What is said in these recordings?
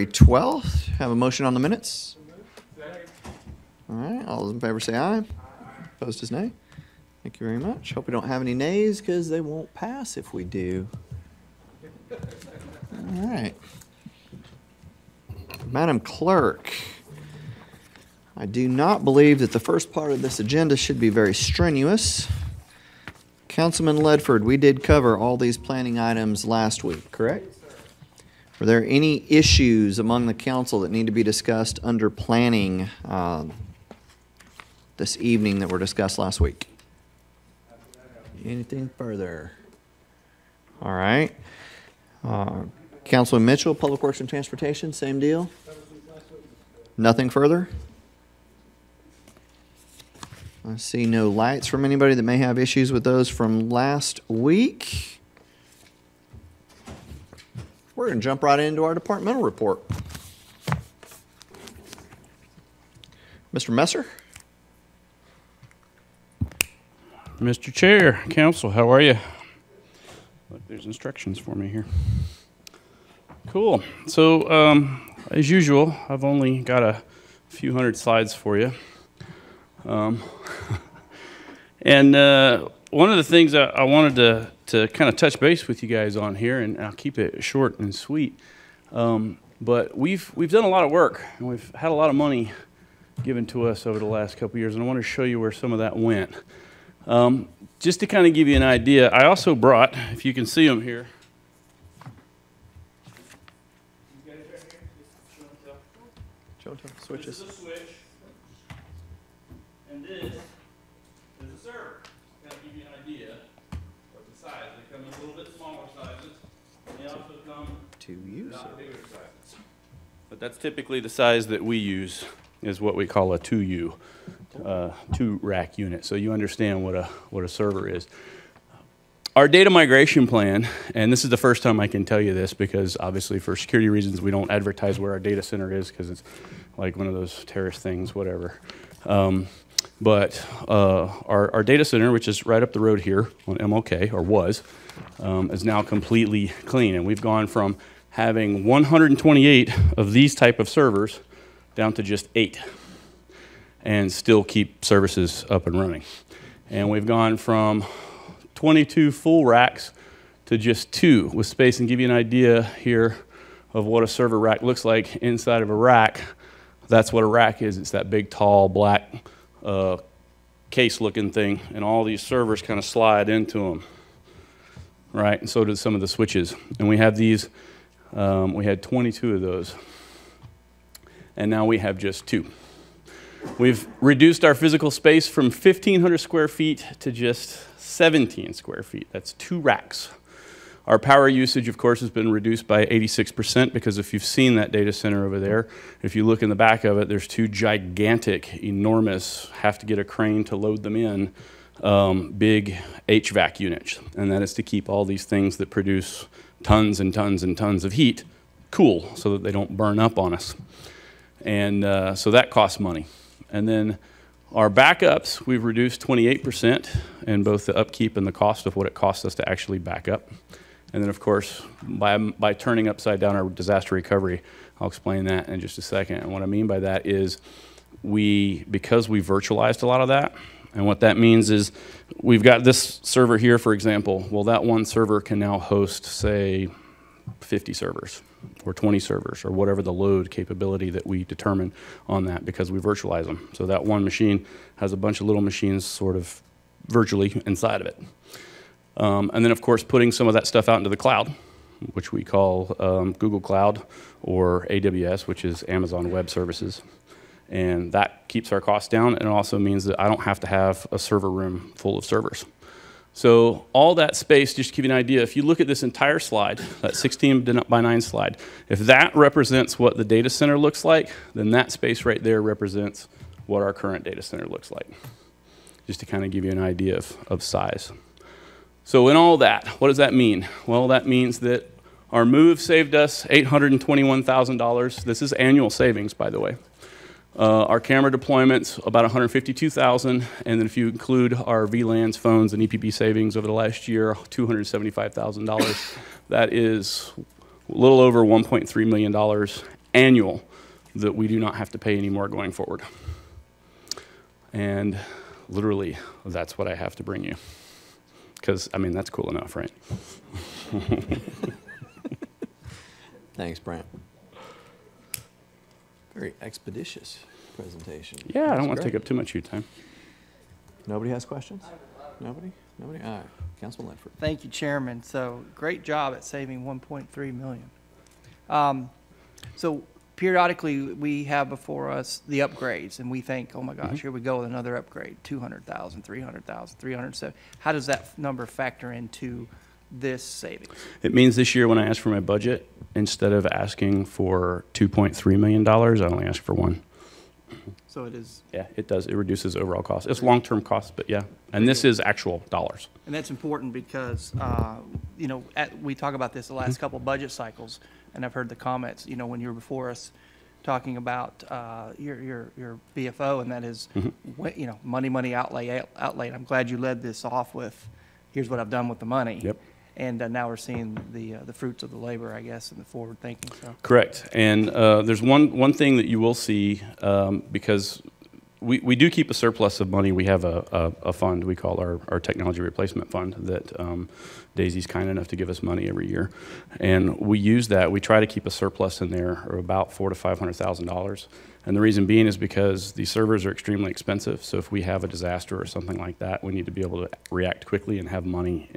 12th. Have a motion on the minutes? All right, all those in favor say aye. Opposed is nay. Thank you very much. Hope we don't have any nays because they won't pass if we do. All right. Madam Clerk, I do not believe that the first part of this agenda should be very strenuous. Councilman Ledford, we did cover all these planning items last week, correct? Were there any issues among the council that need to be discussed under planning this evening that were discussed last week? Anything further? All right. Councilman Mitchell, Public Works and Transportation, same deal? Nothing further? I see no lights from anybody that may have issues with those from last week. We're going to jump right into our departmental report. Mr. Messer? Mr. Chair, Council, how are you? Look, there's instructions for me here. Cool. So, as usual, I've only got a few hundred slides for you. And one of the things I wanted to kind of touch base with you guys on here, and I'll keep it short and sweet, but we've done a lot of work, and we've had a lot of money given to us over the last couple of years, and I want to show you where some of that went. Just to kind of give you an idea, I also brought, if you can see them here, you guys right here, Show and tell. Switches. This is a switch, and this is a server. Kind of give you an idea of the size. They come in a little bit smaller sizes, and they also come in not bigger sizes. But that's typically the size that we use, is what we call a 2U, 2-rack unit. So you understand what a server is. Our data migration plan, and this is the first time I can tell you this because obviously for security reasons we don't advertise where our data center is because it's like one of those terrorist things, whatever. But our data center, which is right up the road here on MLK, or was, is now completely clean. And we've gone from having 128 of these type of servers down to just 8 and still keep services up and running. And we've gone from 22 full racks to just 2 with space. And give you an idea here of what a server rack looks like inside of a rack. That's what a rack is. It's that big, tall, black case-looking thing, and all these servers kind of slide into them, right? And so do some of the switches. And we have these, we had 22 of those, and now we have just 2. We've reduced our physical space from 1,500 square feet to just 17 square feet. That's 2 racks. Our power usage, of course, has been reduced by 86% because if you've seen that data center over there, if you look in the back of it, there's 2 gigantic, enormous, have to get a crane to load them in, big HVAC units. And that is to keep all these things that produce tons and tons and tons of heat cool so that they don't burn up on us. And so that costs money. And then our backups, we've reduced 28% in both the upkeep and the cost of what it costs us to actually back up. And then, of course, by turning upside down our disaster recovery, I'll explain that in just a second. And what I mean by that is because we virtualized a lot of that, and what that means is we've got this server here, for example. Well, that one server can now host, say, 50 servers or 20 servers or whatever the load capability that we determine on that because we virtualize them. So that one machine has a bunch of little machines sort of virtually inside of it. And then, of course, putting some of that stuff out into the cloud, which we call Google Cloud or AWS, which is Amazon Web Services. And that keeps our costs down, and it also means that I don't have to have a server room full of servers. So all that space, just to give you an idea, if you look at this entire slide, that 16 by 9 slide, if that represents what the data center looks like, then that space right there represents what our current data center looks like, just to kind of give you an idea of size. So in all that, what does that mean? Well, that means that our move saved us $821,000. This is annual savings, by the way. Our camera deployments, about $152,000, and then if you include our VLANs, phones, and EPP savings over the last year, $275,000. That is a little over $1.3 million annual that we do not have to pay anymore going forward. And literally, that's what I have to bring you. Because, I mean, that's cool enough, right? Thanks, Brent. Very expeditious presentation. Yeah, I That's don't want to great. take up too much of your time. Nobody has questions? Nobody? Nobody? All right. Councilman Ledford. Thank you, Chairman. So great job at saving 1.3 million. So periodically we have before us the upgrades and we think, oh my gosh, here we go with another upgrade, 200,000, 300,000, 307. How does that number factor into this savings? It means this year when I ask for my budget, instead of asking for $2.3 million, I only ask for one. So it is, Yeah, it does. It reduces overall cost. It's long-term cost, but yeah. And this is actual dollars. and that's important because, you know, we talk about this the last couple budget cycles, and I've heard the comments, you know, when you were before us talking about your BFO, and that is, you know, money outlay. I'm glad you led this off with, here's what I've done with the money. Yep. And now we're seeing the fruits of the labor, I guess, and the forward thinking. So Correct. And there's one thing that you will see, because we do keep a surplus of money. We have a fund we call our technology replacement fund that Daisy's kind enough to give us money every year. And we use that. We try to keep a surplus in there of about $400,000 to $500,000. And the reason being is because these servers are extremely expensive. So if we have a disaster or something like that, we need to be able to react quickly and have money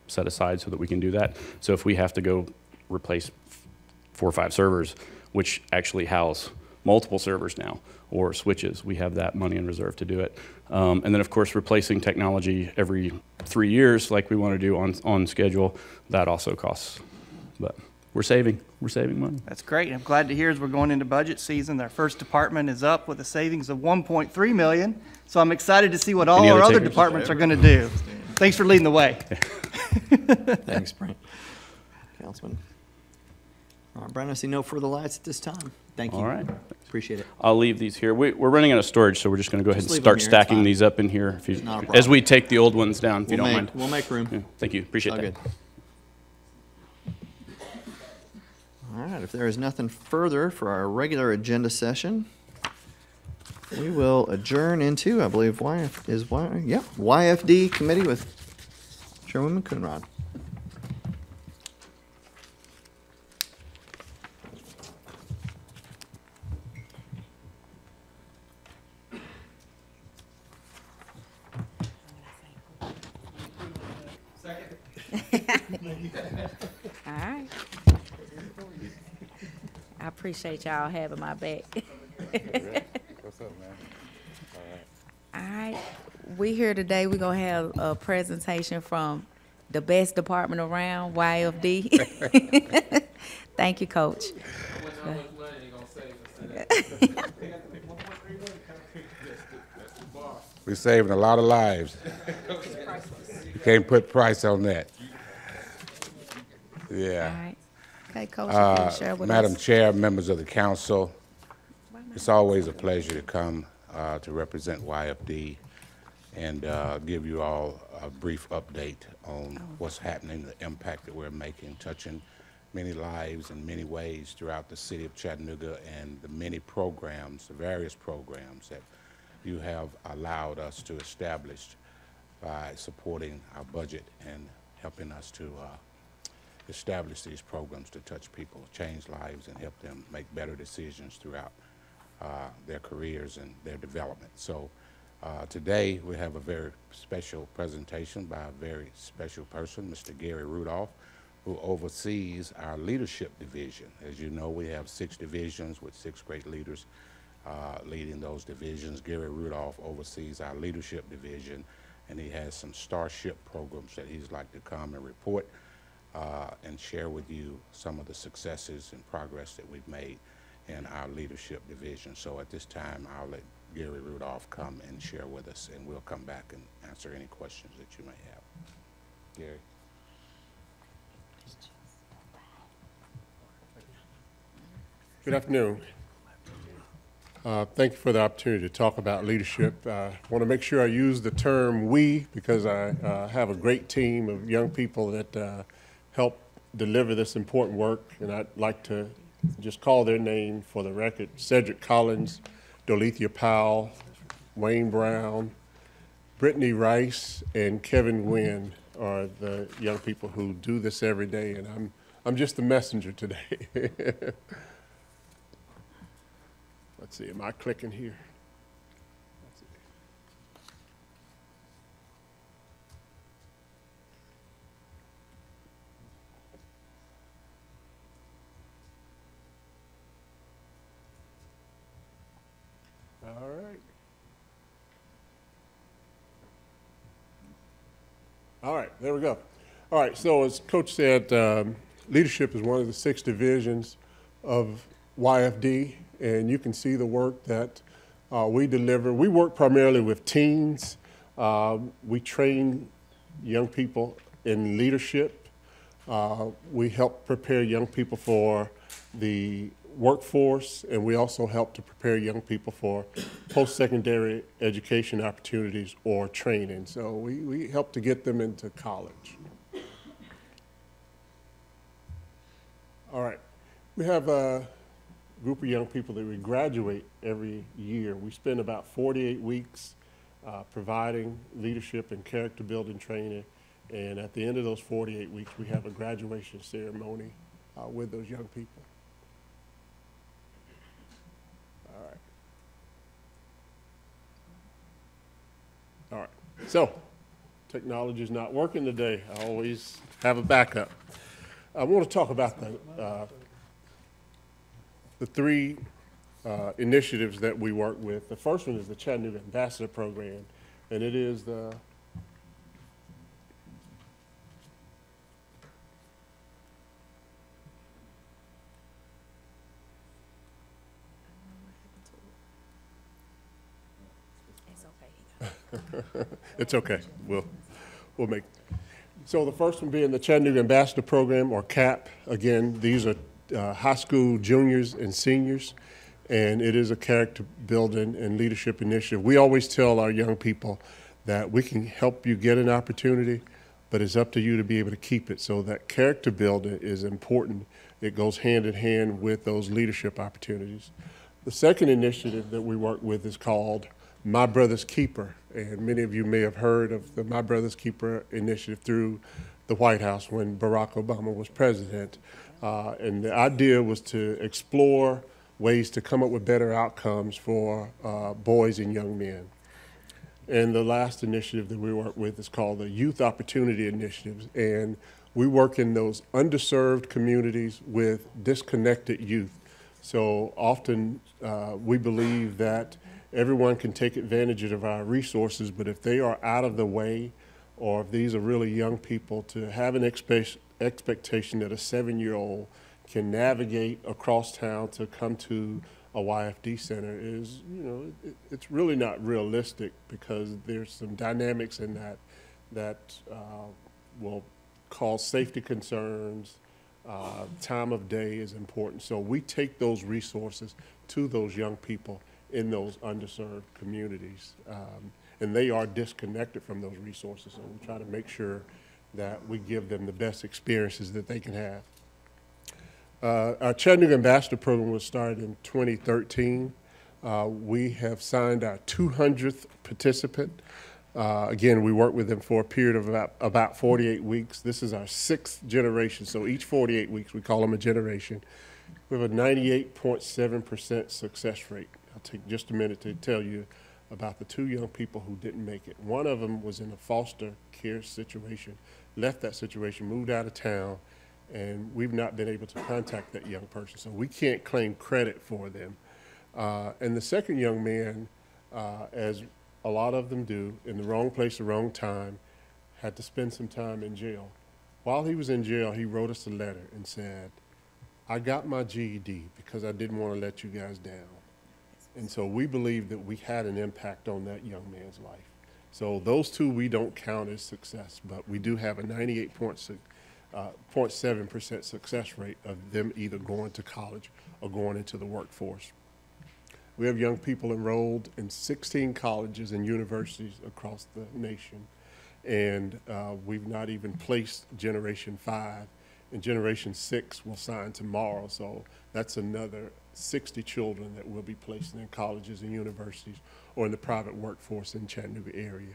set aside so that we can do that. So if we have to go replace 4 or 5 servers, which actually house multiple servers now, or switches, we have that money in reserve to do it. And then, of course, replacing technology every 3 years, like we want to do on schedule, that also costs. But we're saving money. that's great. I'm glad to hear as we're going into budget season, our first department is up with a savings of 1.3 million. So I'm excited to see what all Any our other other takers? departments are going to do. Thanks for leading the way. Thanks, Brent. Councilman. All right, Brent, I see no further lights at this time. Thank you. All right. Appreciate it. I'll leave these here. We're running out of storage, so we're just going to go ahead Just and leave them start here, it's stacking fine. these up in here Not a as problem. we take the old ones down, if you don't mind. We'll make room. Yeah, thank you. Appreciate All that. good. All right, if there is nothing further for our regular agenda session, we will adjourn into, I believe, YFD committee with Chairwoman Coonrod. All right. I appreciate y'all having my back. What's up, man? All right. We here today, we're gonna have a presentation from the best department around, YFD. Thank you, Coach. We're saving a lot of lives. You can't put price on that. All Yeah. right. Okay, Coach, you can share with Madam us. Chair, members of the council, it's always a pleasure to come to represent YFD and give you all a brief update on what's happening, the impact that we're making, touching many lives in many ways throughout the city of Chattanooga, and the many programs, the various programs that you have allowed us to establish by supporting our budget and helping us to establish these programs to touch people, change lives, and help them make better decisions throughout their careers and their development. So today we have a very special presentation by a very special person, Mr. Gary Rudolph, who oversees our leadership division. As you know, we have 6 divisions with 6 great leaders leading those divisions. Gary Rudolph oversees our leadership division, and he has some starship programs that he'd like to come and report and share with you some of the successes and progress that we've made in our leadership division. So at this time, I'll let Gary Rudolph come and share with us, and we'll come back and answer any questions that you may have. Gary. Good afternoon. Thank you for the opportunity to talk about leadership. I want to make sure I use the term "we" because I have a great team of young people that help deliver this important work, and I'd like to just call their name for the record. Cedric Collins, Dolethea Powell, Wayne Brown, Brittany Rice, and Kevin Gwynn are the young people who do this every day, and I'm just the messenger today. Let's see, am I clicking here? Let's see. All right. All right, there we go. All right, so as Coach said, leadership is one of the 6 divisions of YFD, and you can see the work that we deliver. We work primarily with teens. We train young people in leadership. We help prepare young people for the workforce, and we also help to prepare young people for post-secondary education opportunities or training. So we help to get them into college. All right, we have a group of young people that we graduate every year. We spend about 48 weeks providing leadership and character building training, and at the end of those 48 weeks, we have a graduation ceremony with those young people. All right, so technology is not working today. I always have a backup. I want to talk about the 3 initiatives that we work with. The first one is the Chattanooga Ambassador Program, and it is the It's okay. We'll make. So the first one being the Chattanooga Ambassador Program, or CAP. Again, these are high school juniors and seniors, and it is a character building and leadership initiative. We always tell our young people that we can help you get an opportunity, but it's up to you to be able to keep it. So that character building is important. It goes hand in hand with those leadership opportunities. The second initiative that we work with is called My Brother's Keeper, and many of you may have heard of the My Brother's Keeper initiative through the White House when Barack Obama was president. And the idea was to explore ways to come up with better outcomes for boys and young men. And the last initiative that we work with is called the Youth Opportunity Initiatives, and we work in those underserved communities with disconnected youth. So often we believe that everyone can take advantage of our resources, but if they are out of the way, or if these are really young people, to have an expectation that a 7-year-old can navigate across town to come to a YFD center is, it's really not realistic, because there's some dynamics in that will cause safety concerns. Time of day is important. So we take those resources to those young people in those underserved communities. And they are disconnected from those resources. So we try to make sure that we give them the best experiences that they can have. Our Chattanooga Ambassador Program was started in 2013. We have signed our 200th participant. Again, we work with them for a period of about 48 weeks. This is our 6th generation, so each 48 weeks we call them a generation. We have a 98.7% success rate. I'll take just a minute to tell you about the 2 young people who didn't make it. One of them was in a foster care situation, left that situation, moved out of town, and we've not been able to contact that young person, so we can't claim credit for them. And the second young man, as a lot of them do, in the wrong place, the wrong time, had to spend some time in jail. While he was in jail, he wrote us a letter and said, I got my GED because I didn't want to let you guys down. And so we believe that we had an impact on that young man's life. So those 2 we don't count as success, but we do have a 98.7% success rate of them either going to college or going into the workforce. We have young people enrolled in 16 colleges and universities across the nation, and we've not even placed Generation 5 and Generation 6 will sign tomorrow. So that's another 60 children that will be placed in colleges and universities or in the private workforce in Chattanooga area.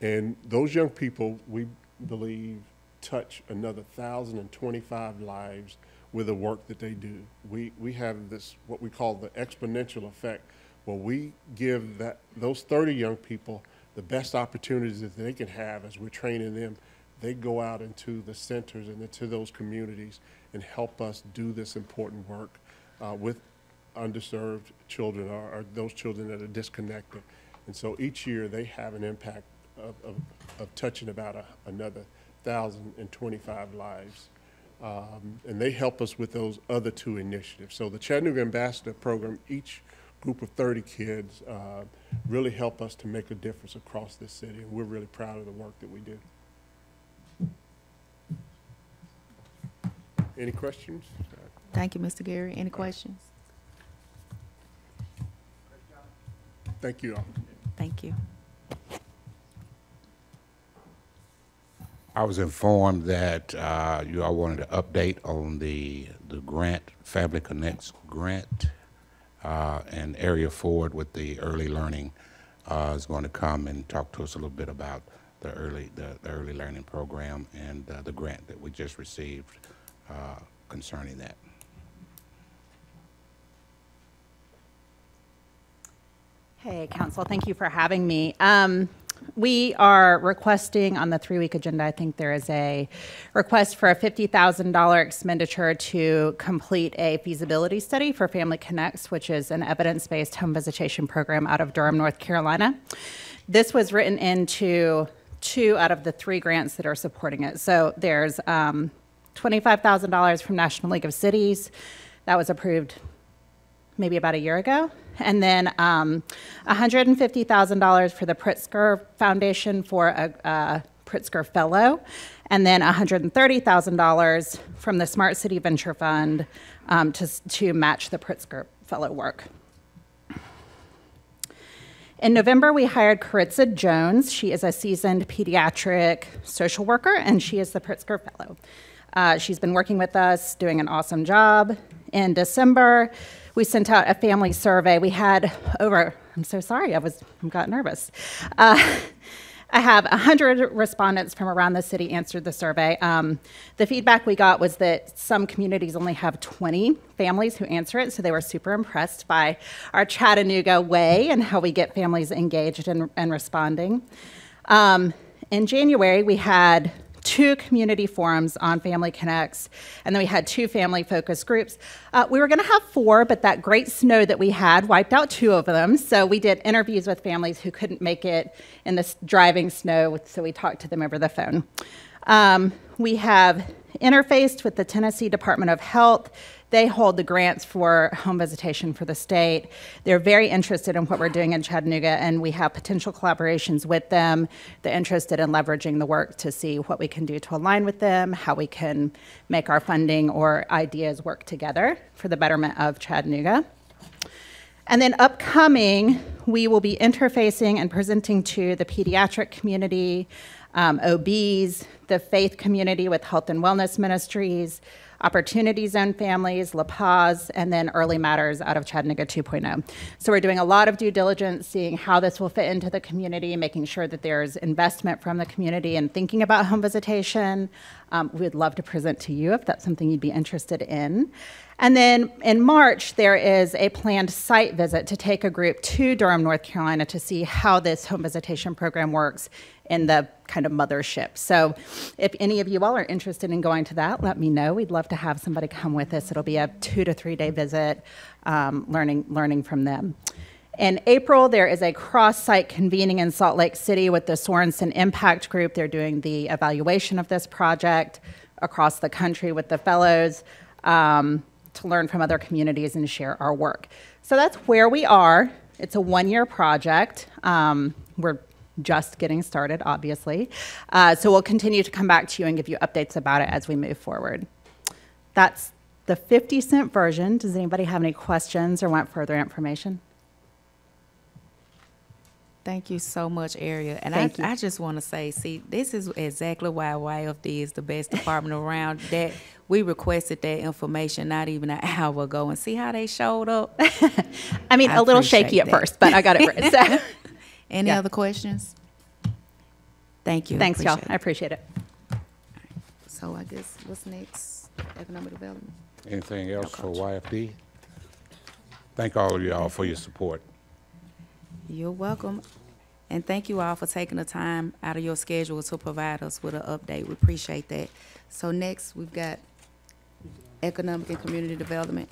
And those young people, we believe, touch another 1,025 lives with the work that they do. We have this, what we call the exponential effect, where we give those 30 young people the best opportunities that they can have as we're training them. They go out into the centers and into those communities and help us do this important work with underserved children or those children that are disconnected. And so each year they have an impact of touching about another 1,025 lives. And they help us with those other two initiatives. So the Chattanooga Ambassador Program, each group of 30 kids really help us to make a difference across this city, and we're really proud of the work that we do. Any questions? Thank you, Mr. Gary. Any questions? Thank you all. Thank you. I was informed that you all wanted an update on the grant, Family Connects grant, and Area Forward with the early learning is going to come and talk to us a little bit about the early learning program and the grant that we just received concerning that. Hey, Council, thank you for having me. We are requesting on the 3-week agenda, I think there is a request for a $50,000 expenditure to complete a feasibility study for Family Connects, which is an evidence-based home visitation program out of Durham, North Carolina. This was written into 2 out of the 3 grants that are supporting it. So there's $25,000 from National League of Cities. That was approved maybe about a year ago. And then $150,000 for the Pritzker Foundation for a Pritzker Fellow. And then $130,000 from the Smart City Venture Fund to match the Pritzker Fellow work. In November, we hired Caritza Jones. She is a seasoned pediatric social worker, and she is the Pritzker Fellow. She's been working with us, doing an awesome job. In December, we sent out a family survey. We had over, I'm so sorry, I got nervous. I have 100 respondents from around the city answered the survey. The feedback we got was that some communities only have 20 families who answer it, so they were super impressed by our Chattanooga way and how we get families engaged and responding. In January, we had 2 community forums on Family Connects, and then we had 2 family focus groups. We were going to have 4, but that great snow that we had wiped out 2 of them, so we did interviews with families who couldn't make it in this driving snow, so we talked to them over the phone. We have interfaced with the Tennessee Department of Health. They hold the grants for home visitation for the state. They're very interested in what we're doing in Chattanooga, and we have potential collaborations with them. They're interested in leveraging the work to see what we can do to align with them, how we can make our funding or ideas work together for the betterment of Chattanooga. And then upcoming, we will be interfacing and presenting to the pediatric community, OBs, the faith community with Health and Wellness Ministries, Opportunity Zone Families, La Paz, and then Early Matters out of Chattanooga 2.0. So we're doing a lot of due diligence, seeing how this will fit into the community, making sure that there's investment from the community and thinking about home visitation. We'd love to present to you if that's something you'd be interested in. And then in March, there is a planned site visit to take a group to Durham, North Carolina to see how this home visitation program works in the kind of mothership. So if any of you all are interested in going to that, let me know. We'd love to have somebody come with us. It'll be a 2 to 3 day visit, learning from them. In April, there is a cross-site convening in Salt Lake City with the Sorensen Impact Group. They're doing the evaluation of this project across the country with the fellows to learn from other communities and share our work. So that's where we are. It's a 1-year project. We're just getting started, obviously. So we'll continue to come back to you and give you updates about it as we move forward. That's the 50-cent version. Does anybody have any questions or want further information? Thank you so much, Aria. And Thank you. I just want to say, see, this is exactly why YFD is the best department around, that we requested that information not even an hour ago, and see how they showed up. I mean, I a little appreciate shaky at that. first, but I got it right. So, Any Yeah. other questions? Thank you. thanks, y'all. Appreciate I it. appreciate it. So I guess what's next? Economic development. Anything else for YFD? Thank all of y'all for your support. You're welcome. And thank you all for taking the time out of your schedule to provide us with an update. We appreciate that. So next, we've got economic and community development.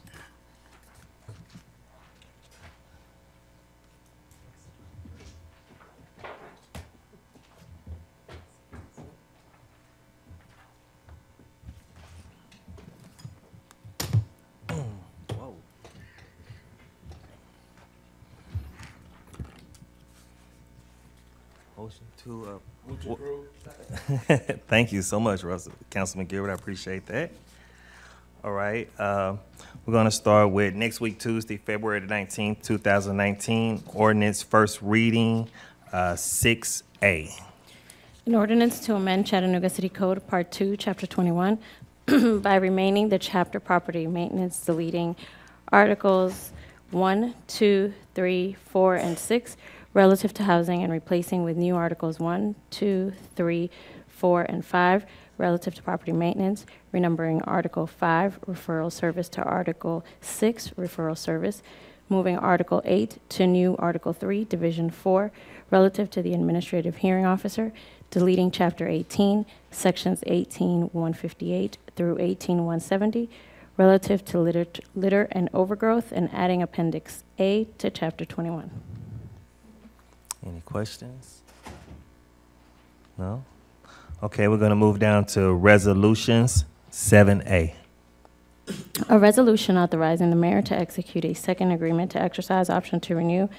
Motion to, thank you so much, Russell. Councilman Gilbert, I appreciate that. All right, we're gonna start with next week, Tuesday, February the 19th, 2019, ordinance first reading, 6A. An ordinance to amend Chattanooga City Code, Part 2, Chapter 21, by remaining the chapter property maintenance, deleting Articles 1, 2, 3, 4, and 6 relative to housing, and replacing with new Articles 1, 2, 3, 4, and 5 relative to property maintenance, renumbering Article 5, referral service, to Article 6, referral service, moving Article 8 to new Article 3, Division 4, relative to the administrative hearing officer, deleting Chapter 18, Sections 18-158 through 18-170, relative to litter and overgrowth, and adding Appendix A to Chapter 21. Any questions? No? Okay, we're gonna move down to resolutions, 7A. A resolution authorizing the mayor to execute a second agreement to exercise option to renew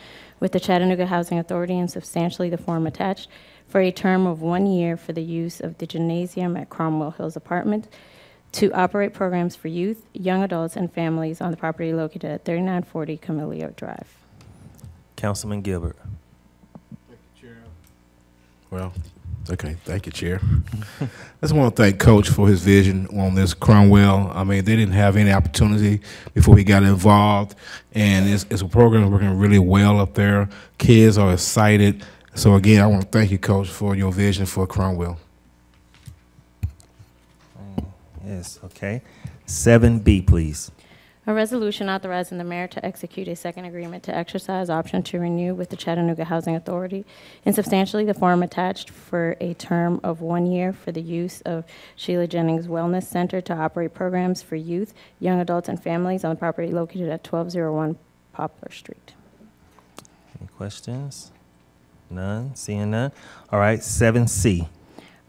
with the Chattanooga Housing Authority in substantially the form attached for a term of 1 year for the use of the gymnasium at Cromwell Hills Apartment to operate programs for youth, young adults, and families on the property located at 3940 Camellia Drive. Councilman Gilbert. Well, okay, thank you, Chair. I just want to thank Coach for his vision on this Cromwell. I mean, they didn't have any opportunity before he got involved, and it's a program working really well up there. Kids are excited. So again, I want to thank you, Coach, for your vision for Cromwell. Yes, okay. 7B, please. A resolution authorizing the mayor to execute a second agreement to exercise option to renew with the Chattanooga Housing Authority in substantially the form attached for a term of 1 year for the use of Sheila Jennings Wellness Center to operate programs for youth, young adults, and families on the property located at 1201 Poplar Street. Any questions? None, seeing none. All right, 7C.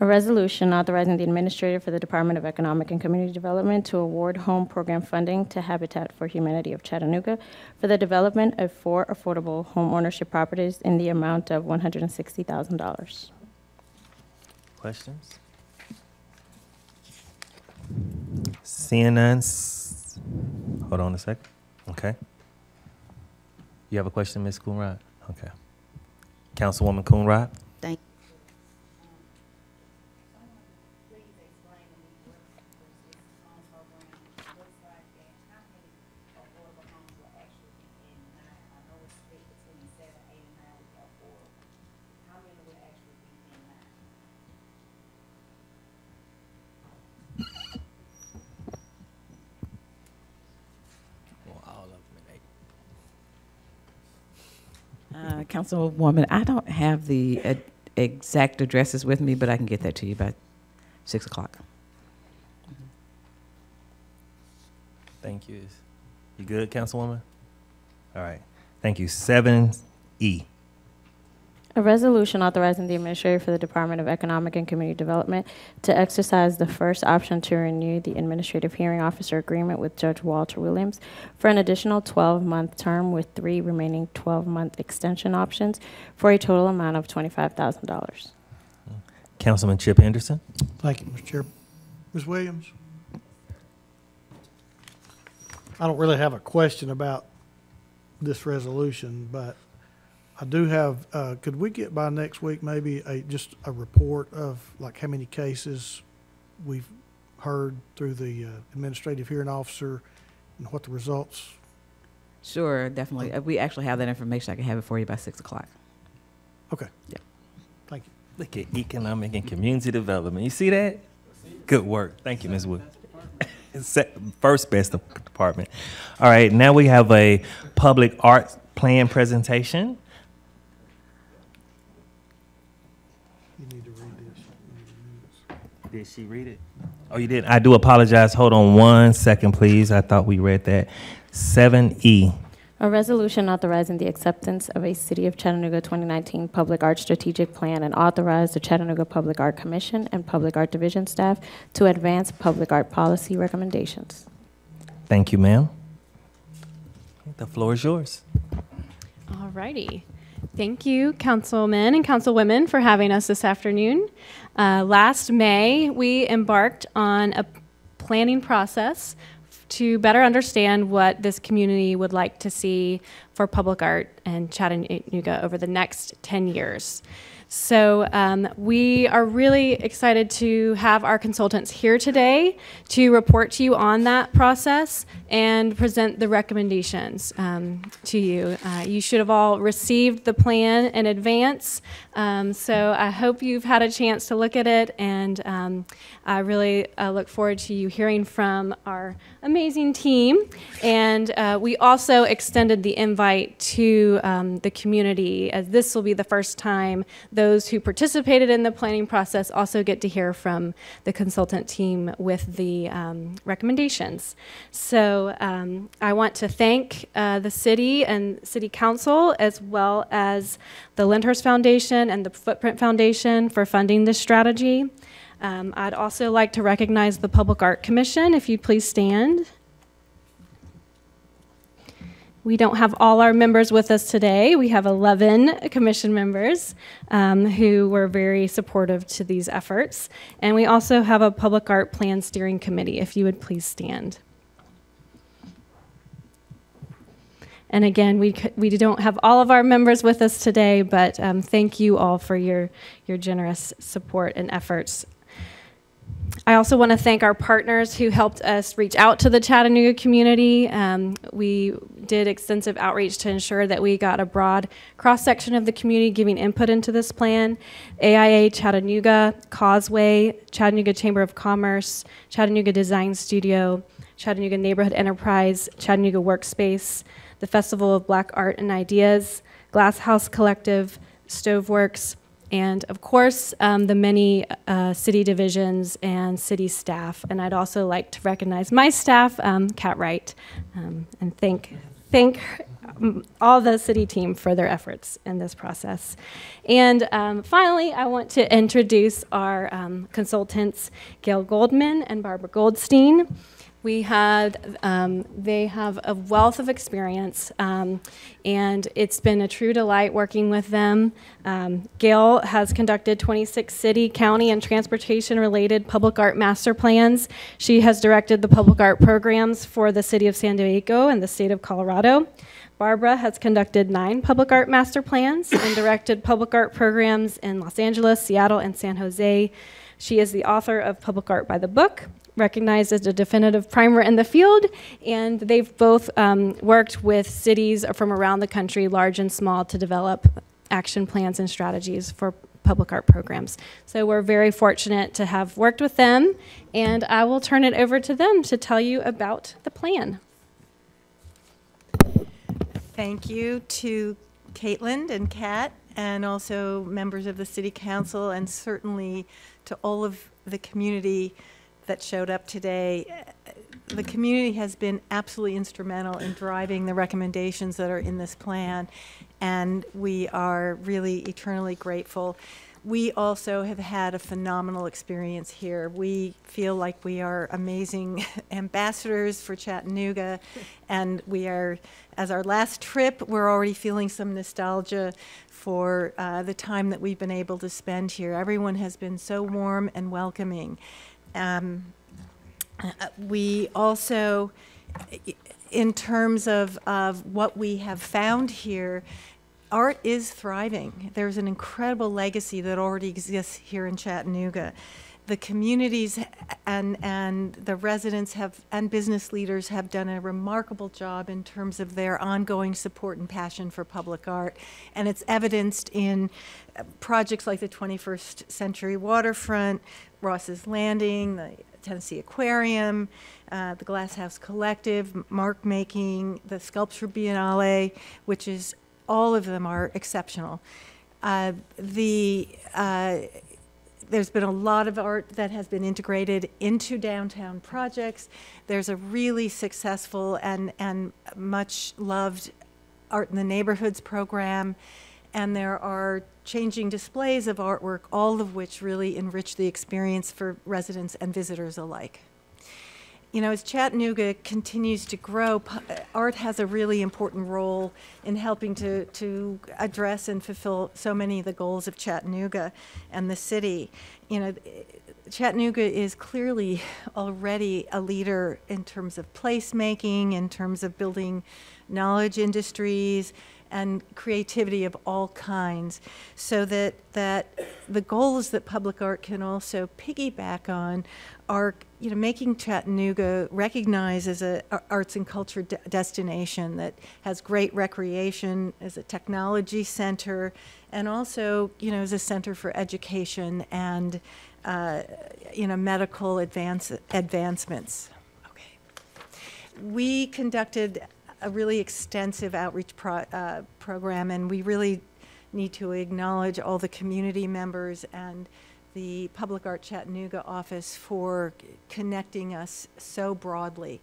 A resolution authorizing the administrator for the Department of Economic and Community Development to award home program funding to Habitat for Humanity of Chattanooga for the development of 4 affordable home ownership properties in the amount of $160,000. Questions? Seeing none. Hold on a second. Okay. You have a question, Ms. Coonrod? Okay. Councilwoman Coonrod? Thank Councilwoman, I don't have the exact addresses with me, but I can get that to you by 6 o'clock. Thank you. You good, Councilwoman? All right. Thank you. 7E. A resolution authorizing the administrator for the Department of Economic and Community Development to exercise the first option to renew the administrative hearing officer agreement with Judge Walter Williams for an additional 12-month term with 3 remaining 12-month extension options for a total amount of $25,000. Councilman Chip Henderson? Thank you, Mr. Chair. Ms. Williams? I don't really have a question about this resolution, but I do have, could we get by next week maybe just a report of like how many cases we've heard through the administrative hearing officer and what the results? Sure, definitely. We actually have that information. I can have it for you by 6 o'clock. Okay. Yeah. Thank you. Look at economic and community development. You see that? Good work. Thank you, Ms. Wood. First best department. All right, now we have a public art plan presentation. You need to read this. Did she read it? Oh, you did? I do apologize. Hold on 1 second, please. I thought we read that. 7E. A resolution authorizing the acceptance of a City of Chattanooga 2019 Public Art Strategic Plan and authorize the Chattanooga Public Art Commission and Public Art Division staff to advance public art policy recommendations. Thank you, ma'am. The floor is yours. All righty. Thank you, councilmen and councilwomen, for having us this afternoon. Last May, we embarked on a planning process to better understand what this community would like to see for public art in Chattanooga over the next 10 years. So we are really excited to have our consultants here today to report to you on that process and present the recommendations to you. You should have all received the plan in advance, so I hope you've had a chance to look at it, and I really look forward to you hearing from our amazing team. And we also extended the invite to the community, as this will be the first time those who participated in the planning process also get to hear from the consultant team with the recommendations. So I want to thank the city and city council, as well as the Lyndhurst Foundation and the Footprint Foundation for funding this strategy. I'd also like to recognize the Public Art Commission, if you'd please stand. We don't have all our members with us today. We have 11 commission members who were very supportive to these efforts. And we also have a Public Art Plan Steering Committee, if you would please stand. And again, we don't have all of our members with us today, but thank you all for your generous support and efforts. I also want to thank our partners who helped us reach out to the Chattanooga community. We did extensive outreach to ensure that we got a broad cross-section of the community giving input into this plan. AIA Chattanooga, Causeway, Chattanooga Chamber of Commerce, Chattanooga Design Studio, Chattanooga Neighborhood Enterprise, Chattanooga Workspace, the Festival of Black Art and Ideas, Glass House Collective, Stoveworks, and of course, the many city divisions and city staff. And I'd also like to recognize my staff, Kat Wright, and thank all the city team for their efforts in this process. And finally, I want to introduce our consultants, Gail Goldman and Barbara Goldstein. They have a wealth of experience, and it's been a true delight working with them. Gail has conducted 26 city, county, and transportation-related public art master plans. She has directed the public art programs for the city of San Diego and the state of Colorado. Barbara has conducted 9 public art master plans and directed public art programs in Los Angeles, Seattle, and San Jose. She is the author of Public Art by the Book, recognized as a definitive primer in the field, and they've both worked with cities from around the country, large and small, to develop action plans and strategies for public art programs. So we're very fortunate to have worked with them, and I will turn it over to them to tell you about the plan. Thank you to Caitlin and Kat, and also members of the City Council, and certainly to all of the community that showed up today. The community has been absolutely instrumental in driving the recommendations that are in this plan, and we are really eternally grateful. We also have had a phenomenal experience here. We feel like we are amazing ambassadors for Chattanooga, and we are, as our last trip, we're already feeling some nostalgia for the time that we've been able to spend here. Everyone has been so warm and welcoming. We also, in terms of what we have found here, art is thriving. There's an incredible legacy that already exists here in Chattanooga. the communities and the residents have, and business leaders have done a remarkable job in terms of their ongoing support and passion for public art. And it's evidenced in projects like the 21st Century Waterfront, Ross's Landing, the Tennessee Aquarium, the Glass House Collective, mark making, the Sculpture Biennale, which is, all of them are exceptional. There's been a lot of art that has been integrated into downtown projects. There's a really successful and much loved Art in the Neighborhoods program. And there are changing displays of artwork, all of which really enrich the experience for residents and visitors alike. You know, as Chattanooga continues to grow, art has a really important role in helping to address and fulfill so many of the goals of Chattanooga and the city. You know, Chattanooga is clearly already a leader in terms of placemaking, in terms of building knowledge industries, and creativity of all kinds, so that the goals that public art can also piggyback on are, you know, making Chattanooga recognized as a arts and culture destination that has great recreation, as a technology center, and also, you know, as a center for education and you know, medical advancements. Okay. We conducted a really extensive outreach program, and we really need to acknowledge all the community members and the Public Art Chattanooga office for connecting us so broadly.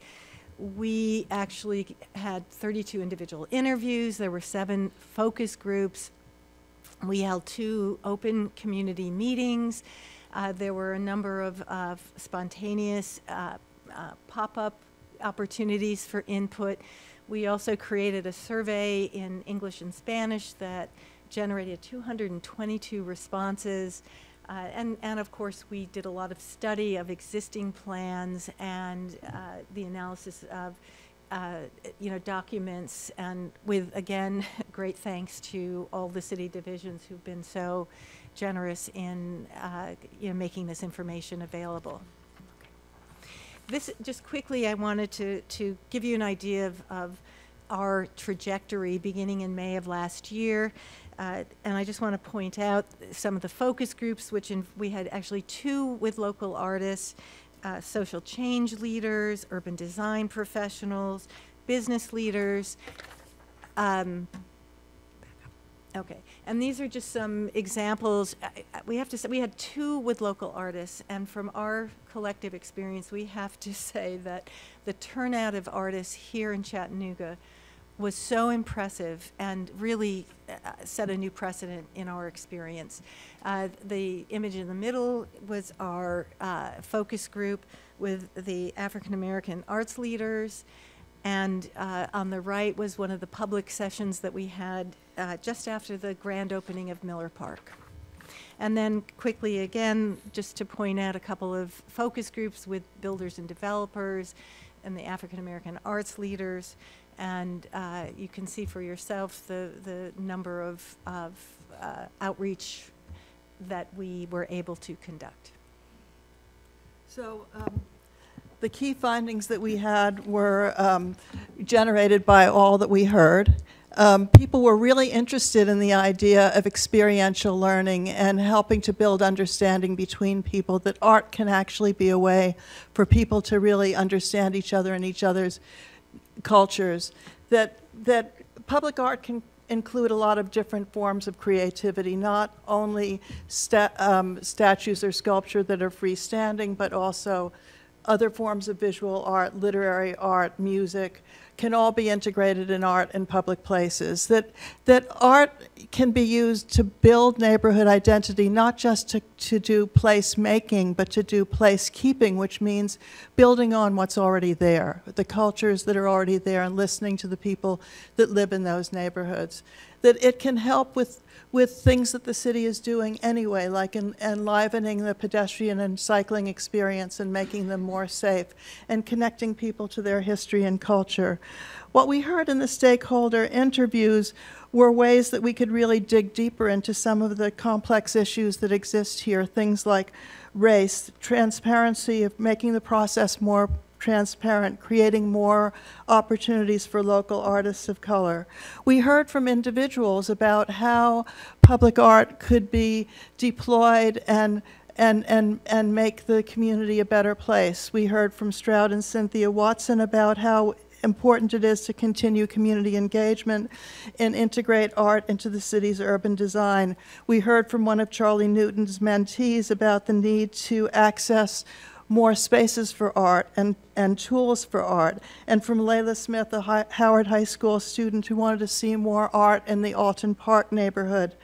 We actually had 32 individual interviews. There were 7 focus groups. We held 2 open community meetings. There were a number of spontaneous pop-up opportunities for input. We also created a survey in English and Spanish that generated 222 responses. And of course, we did a lot of study of existing plans and the analysis of you know, documents, and with, again, great thanks to all the city divisions who've been so generous in you know, making this information available. This, just quickly, I wanted to give you an idea of our trajectory beginning in May of last year. And I just want to point out some of the focus groups, which we had actually 2 with local artists, social change leaders, urban design professionals, business leaders. Okay, and these are just some examples. We have to say, we had 2 with local artists, and from our collective experience, we have to say that the turnout of artists here in Chattanooga was so impressive and really set a new precedent in our experience. The image in the middle was our focus group with the African American arts leaders, and on the right was one of the public sessions that we had just after the grand opening of Miller Park. And then quickly again, just to point out a couple of focus groups with builders and developers and the African American arts leaders. And you can see for yourself the number of outreach that we were able to conduct. So the key findings that we had were generated by all that we heard. People were really interested in the idea of experiential learning and helping to build understanding between people, that art can actually be a way for people to really understand each other and each other's cultures, that public art can include a lot of different forms of creativity, not only statues or sculpture that are freestanding, but also other forms of visual art, literary art, music, can all be integrated in art in public places. That art can be used to build neighborhood identity, not just to do place making, but to do place keeping, which means building on what's already there, the cultures that are already there, and listening to the people that live in those neighborhoods. That it can help with things that the city is doing anyway, like enlivening the pedestrian and cycling experience and making them more safe, and connecting people to their history and culture. What we heard in the stakeholder interviews were ways that we could really dig deeper into some of the complex issues that exist here, things like race, transparency of making the process more transparent, creating more opportunities for local artists of color. We heard from individuals about how public art could be deployed and make the community a better place. We heard from Stroud and Cynthia Watson about how important it is to continue community engagement and integrate art into the city's urban design. We heard from one of Charlie Newton's mentees about the need to access more spaces for art and tools for art. And from Layla Smith, a Howard High School student who wanted to see more art in the Alton Park neighborhood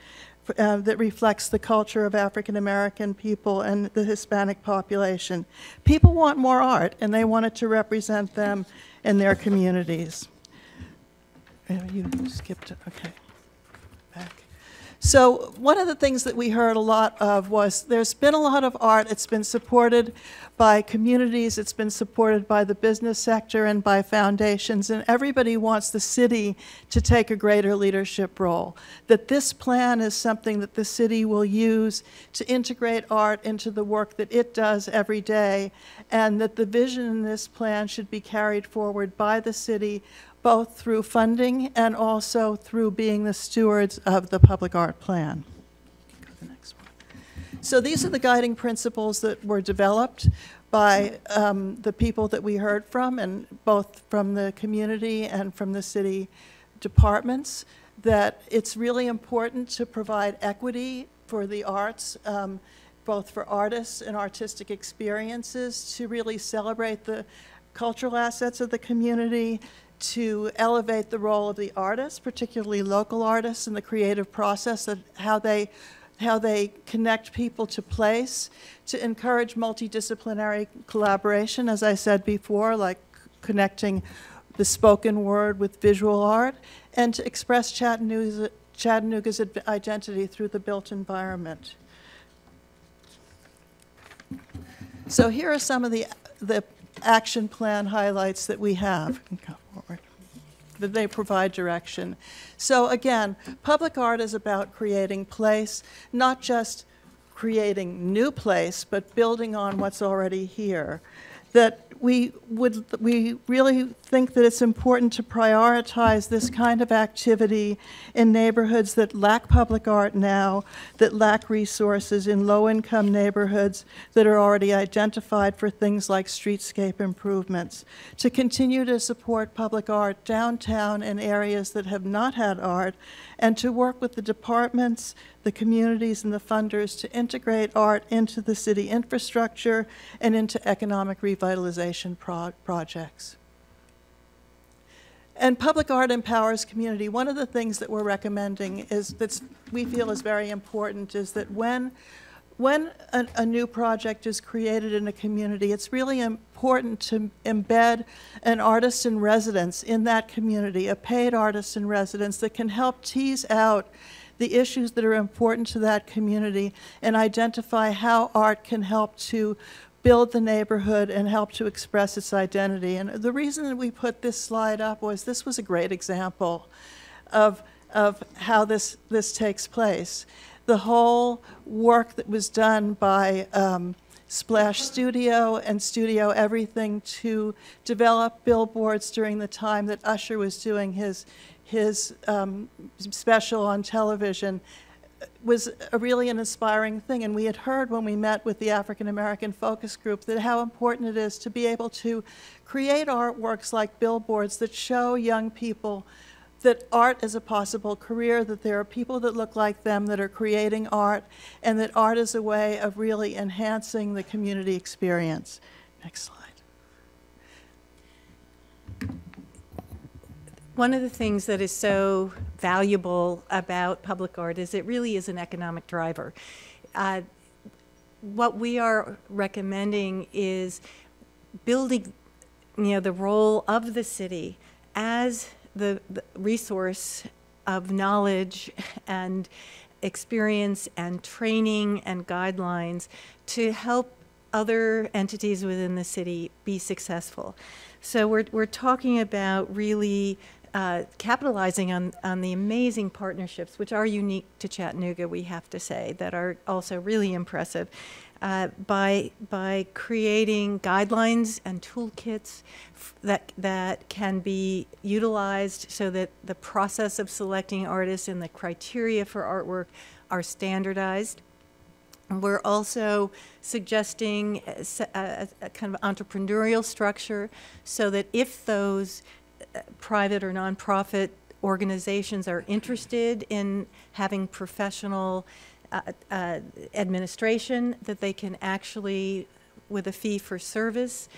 that reflects the culture of African American people and the Hispanic population. People want more art, and they want it to represent them in their communities. You skipped it, okay. Back. So one of the things that we heard a lot of was there's been a lot of art. It's been supported by communities. It's been supported by the business sector and by foundations. And everybody wants the city to take a greater leadership role. That this plan is something that the city will use to integrate art into the work that it does every day. And that the vision in this plan should be carried forward by the city, both through funding and also through being the stewards of the public art plan. Go to the next one. So these are the guiding principles that were developed by the people that we heard from, and both from the community and from the city departments, that it's really important to provide equity for the arts, both for artists and artistic experiences, to really celebrate the cultural assets of the community, to elevate the role of the artists, particularly local artists, in the creative process of how they connect people to place, to encourage multidisciplinary collaboration, as I said before, like connecting the spoken word with visual art, and to express Chattanooga's identity through the built environment. So here are some of the action plan highlights that we have. Go forward. That they provide direction. So again, public art is about creating place, not just creating new place, but building on what's already here. That we really think that it's important to prioritize this kind of activity in neighborhoods that lack public art now, that lack resources, in low-income neighborhoods that are already identified for things like streetscape improvements. To continue to support public art downtown in areas that have not had art, and to work with the departments, the communities, and the funders to integrate art into the city infrastructure and into economic revitalization projects. And public art empowers community. One of the things that we're recommending is that we feel is very important is that when a new project is created in a community, it's really important to embed an artist in residence in that community, a paid artist in residence that can help tease out the issues that are important to that community and identify how art can help to build the neighborhood and help to express its identity. And the reason that we put this slide up was this was a great example of how this takes place. The whole work that was done by Splash Studio and Studio Everything to develop billboards during the time that Usher was doing his special on television was really an inspiring thing. And we had heard when we met with the African American Focus Group that how important it is to be able to create artworks like billboards that show young people that art is a possible career, that there are people that look like them that are creating art, and that art is a way of really enhancing the community experience. Next slide. One of the things that is so valuable about public art is it really is an economic driver. What we are recommending is building, the role of the city as the resource of knowledge and experience and training and guidelines to help other entities within the city be successful. So we're talking about really capitalizing on the amazing partnerships, which are unique to Chattanooga, we have to say, that are also really impressive, by creating guidelines and toolkits that can be utilized so that the process of selecting artists and the criteria for artwork are standardized. We're also suggesting a kind of entrepreneurial structure so that if those private or nonprofit organizations are interested in having professional administration, that they can actually, with a fee for service,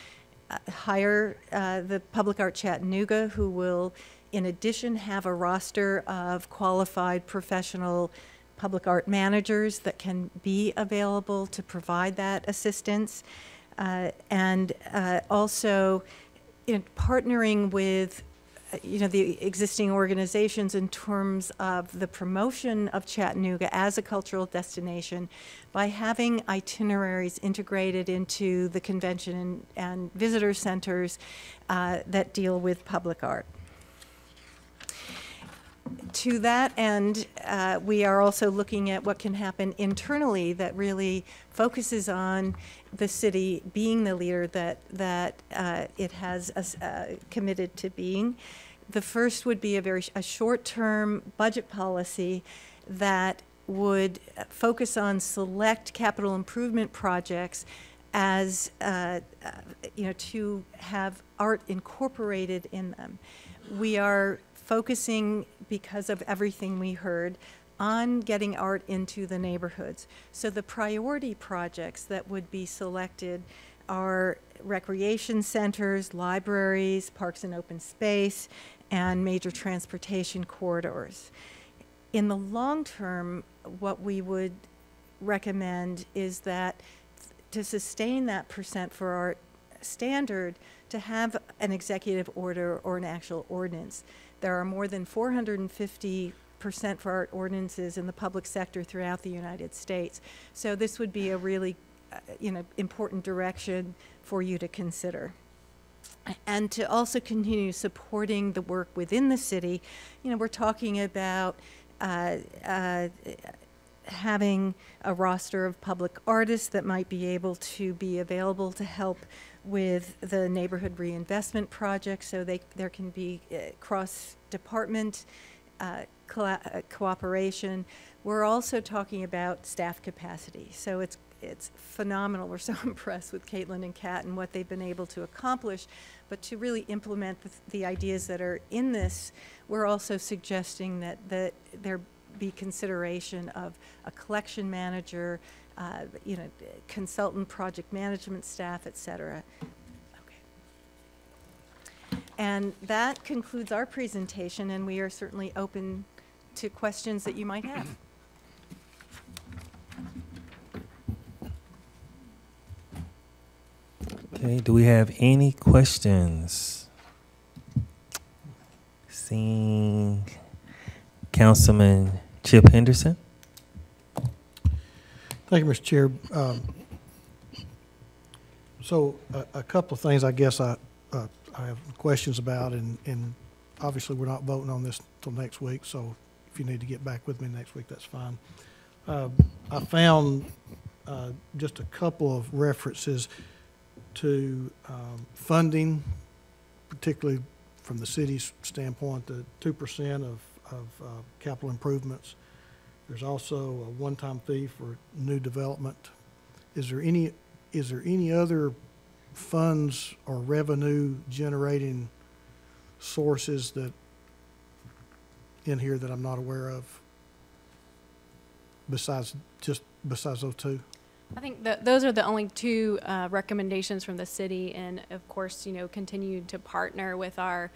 hire the Public Art Chattanooga, who will, in addition, have a roster of qualified professional public art managers that can be available to provide that assistance. And also, partnering with the existing organizations in terms of the promotion of Chattanooga as a cultural destination by having itineraries integrated into the convention and visitor centers that deal with public art. To that end, we are also looking at what can happen internally that really focuses on the city being the leader that it has committed to being. The first would be a short-term budget policy that would focus on select capital improvement projects as to have art incorporated in them. We are focusing, because of everything we heard, on getting art into the neighborhoods. So the priority projects that would be selected are recreation centers, libraries, parks and open space, and major transportation corridors. In the long term, what we would recommend is that to sustain that % for art standard, to have an executive order or an actual ordinance. There are more than 450 % for art ordinances in the public sector throughout the United States. So this would be a really important direction for you to consider. And to also continue supporting the work within the city. We're talking about having a roster of public artists that might be able to be available to help with the neighborhood reinvestment project, so there can be cross-department cooperation. We're also talking about staff capacity. So it's phenomenal. We're so impressed with Caitlin and Kat and what they've been able to accomplish. But to really implement the ideas that are in this, we're also suggesting that there be consideration of a collection manager, consultant project management staff, et cetera. Okay. And that concludes our presentation, and we are certainly open to questions that you might have. Okay, do we have any questions? Seeing Councilman Chip Henderson. Thank you, Mr. Chair. So a couple of things I guess I have questions about, and obviously we're not voting on this until next week, so if you need to get back with me next week, that's fine. I found just a couple of references to funding, particularly from the city's standpoint, the 2% of capital improvements. There's also a one-time fee for new development. Is there any other funds or revenue generating sources that in here that I'm not aware of besides those two? I think those are the only two recommendations from the city, and of course, continue to partner with our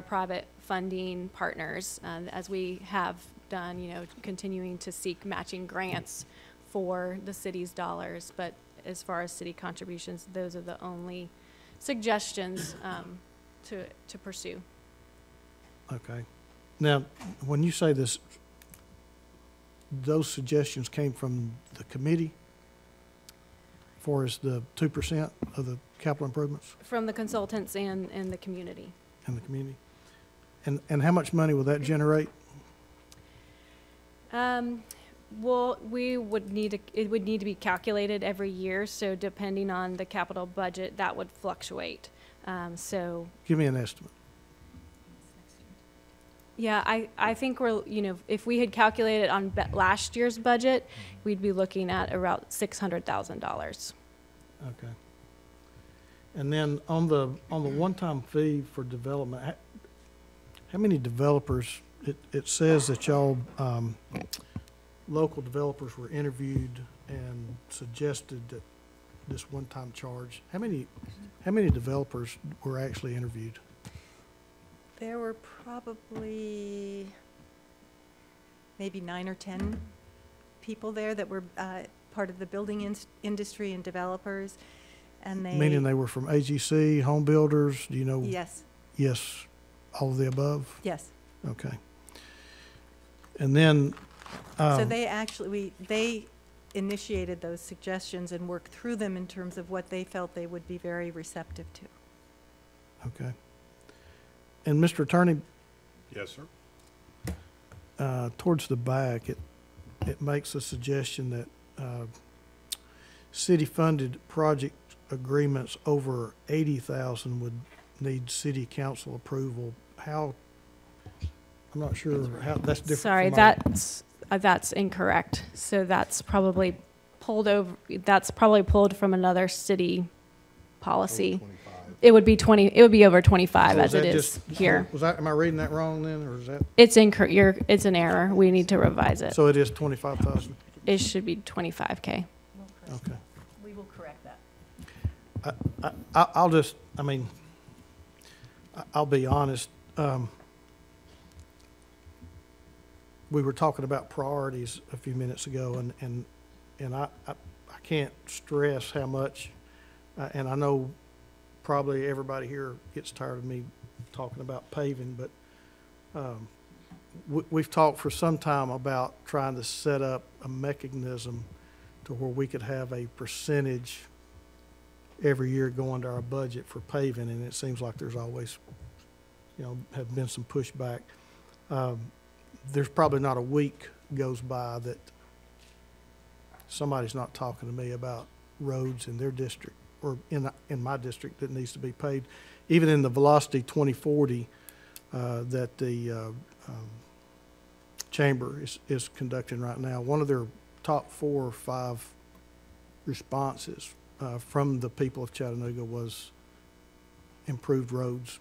private funding partners, as we have done, continuing to seek matching grants for the city's dollars. But as far as city contributions, those are the only suggestions to pursue. Okay. Now, when you say this, those suggestions came from the committee? far as the 2% of the capital improvements From the consultants and the community. in the community? And how much money will that generate? Well, it would need to be calculated every year, so depending on the capital budget, that would fluctuate. So, Give me an estimate. yeah, I think if we had calculated on last year's budget, we'd be looking at around $600,000. Okay. And then on the one-time fee for development, how many developers, it says that y'all, local developers were interviewed and suggested that this one-time charge. How many developers were actually interviewed? There were probably maybe 9 or 10 people there that were part of the building industry and developers, and Meaning they were from AGC, home builders, do you know? Yes. Yes, all of the above? Yes. Okay. And then, So they initiated those suggestions and worked through them in terms of what they felt they would be very receptive to. okay. And Mr. Attorney, Yes, sir. towards the back, it makes a suggestion that city-funded project agreements over 80,000 would need city council approval. How, I'm not sure how that's different. Sorry, that's incorrect. So that's probably pulled from another city policy. It would be over 25 So as it is just here. Am I reading that wrong then, or is that? It's it's an error. We need to revise it. So it is 25,000? It should be 25K. Okay. We will correct that. I'll be honest. We were talking about priorities a few minutes ago, and I can't stress how much, and I know probably everybody here gets tired of me talking about paving, but we've talked for some time about trying to set up a mechanism to where we could have a percentage every year going to our budget for paving, and it seems like there's always, have been some pushback. There's probably not a week goes by that somebody's not talking to me about roads in their district or in my district that needs to be paved. Even in the Velocity 2040 that the chamber is conducting right now, one of their top 4 or 5 responses from the people of Chattanooga was improved roads,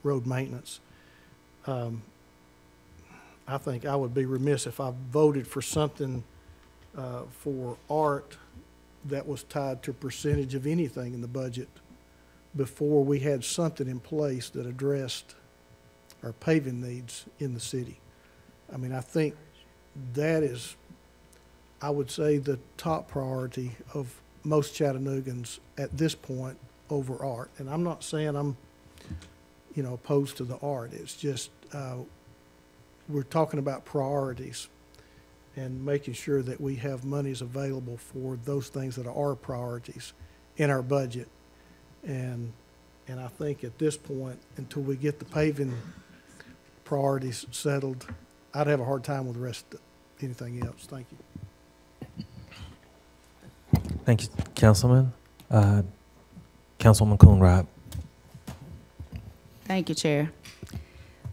road maintenance. I think I would be remiss if I voted for something for art that was tied to a percentage of anything in the budget before we had something in place that addressed our paving needs in the city. I mean, I think that is, I would say, the top priority of most Chattanoogans at this point over art. And I'm not saying I'm, opposed to the art. It's just we're talking about priorities and making sure that we have monies available for those things that are our priorities in our budget. And I think at this point, until we get the paving priorities settled, I'd have a hard time with the rest of anything else. Thank you. Thank you, Councilman. Councilwoman Coonrod. Thank you, Chair.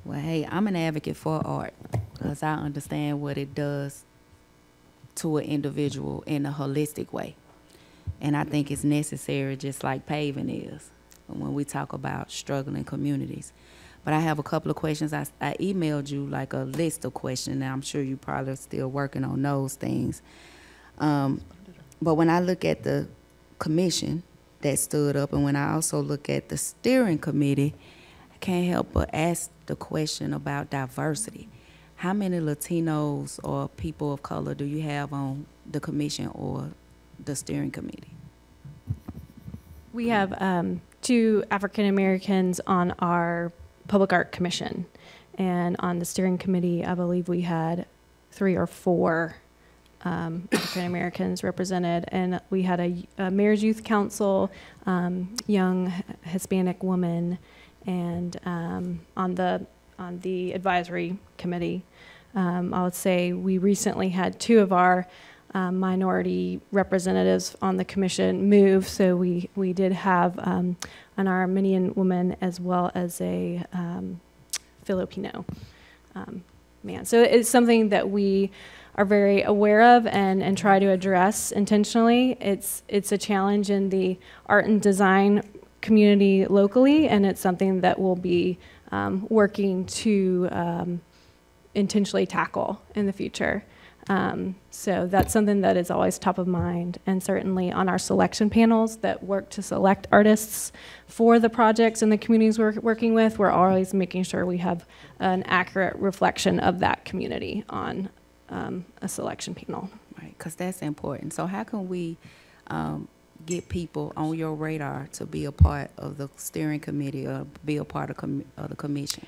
Well, hey, I'm an advocate for art because I understand what it does to an individual in a holistic way. And I think it's necessary, just like paving is, when we talk about struggling communities. But I have a couple of questions. I emailed you like a list of questions, and I'm sure you probably are still working on those things. But when I look at the commission that stood up, and when I also look at the steering committee, I can't help but ask the question about diversity. How many Latinos or people of color do you have on the commission or the steering committee? We have 2 African Americans on our Public Art Commission, and on the steering committee, I believe we had 3 or 4 African Americans represented, and we had a Mayor's Youth Council, young Hispanic woman, and on the advisory committee. I would say we recently had 2 of our minority representatives on the commission move, so we did have an Armenian woman as well as a Filipino man. So it's something that we are very aware of and try to address intentionally. It's a challenge in the art and design community locally, and it's something that we'll be working to intentionally tackle in the future. So that's something that is always top of mind, and certainly on our selection panels that work to select artists for the projects and the communities we're working with, we're always making sure we have an accurate reflection of that community on a selection panel. Right, because that's important. So how can we get people on your radar to be a part of the steering committee or be a part of the commission?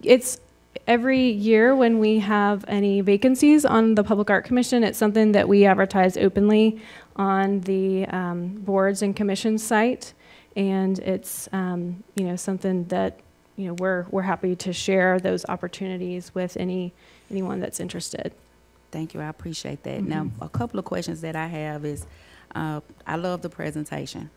It's every year when we have any vacancies on the Public Art Commission, it's something that we advertise openly on the boards and commissions site, and it's something that we're happy to share those opportunities with anyone that's interested. Thank you, I appreciate that. Now, a couple of questions that I have is, I love the presentation,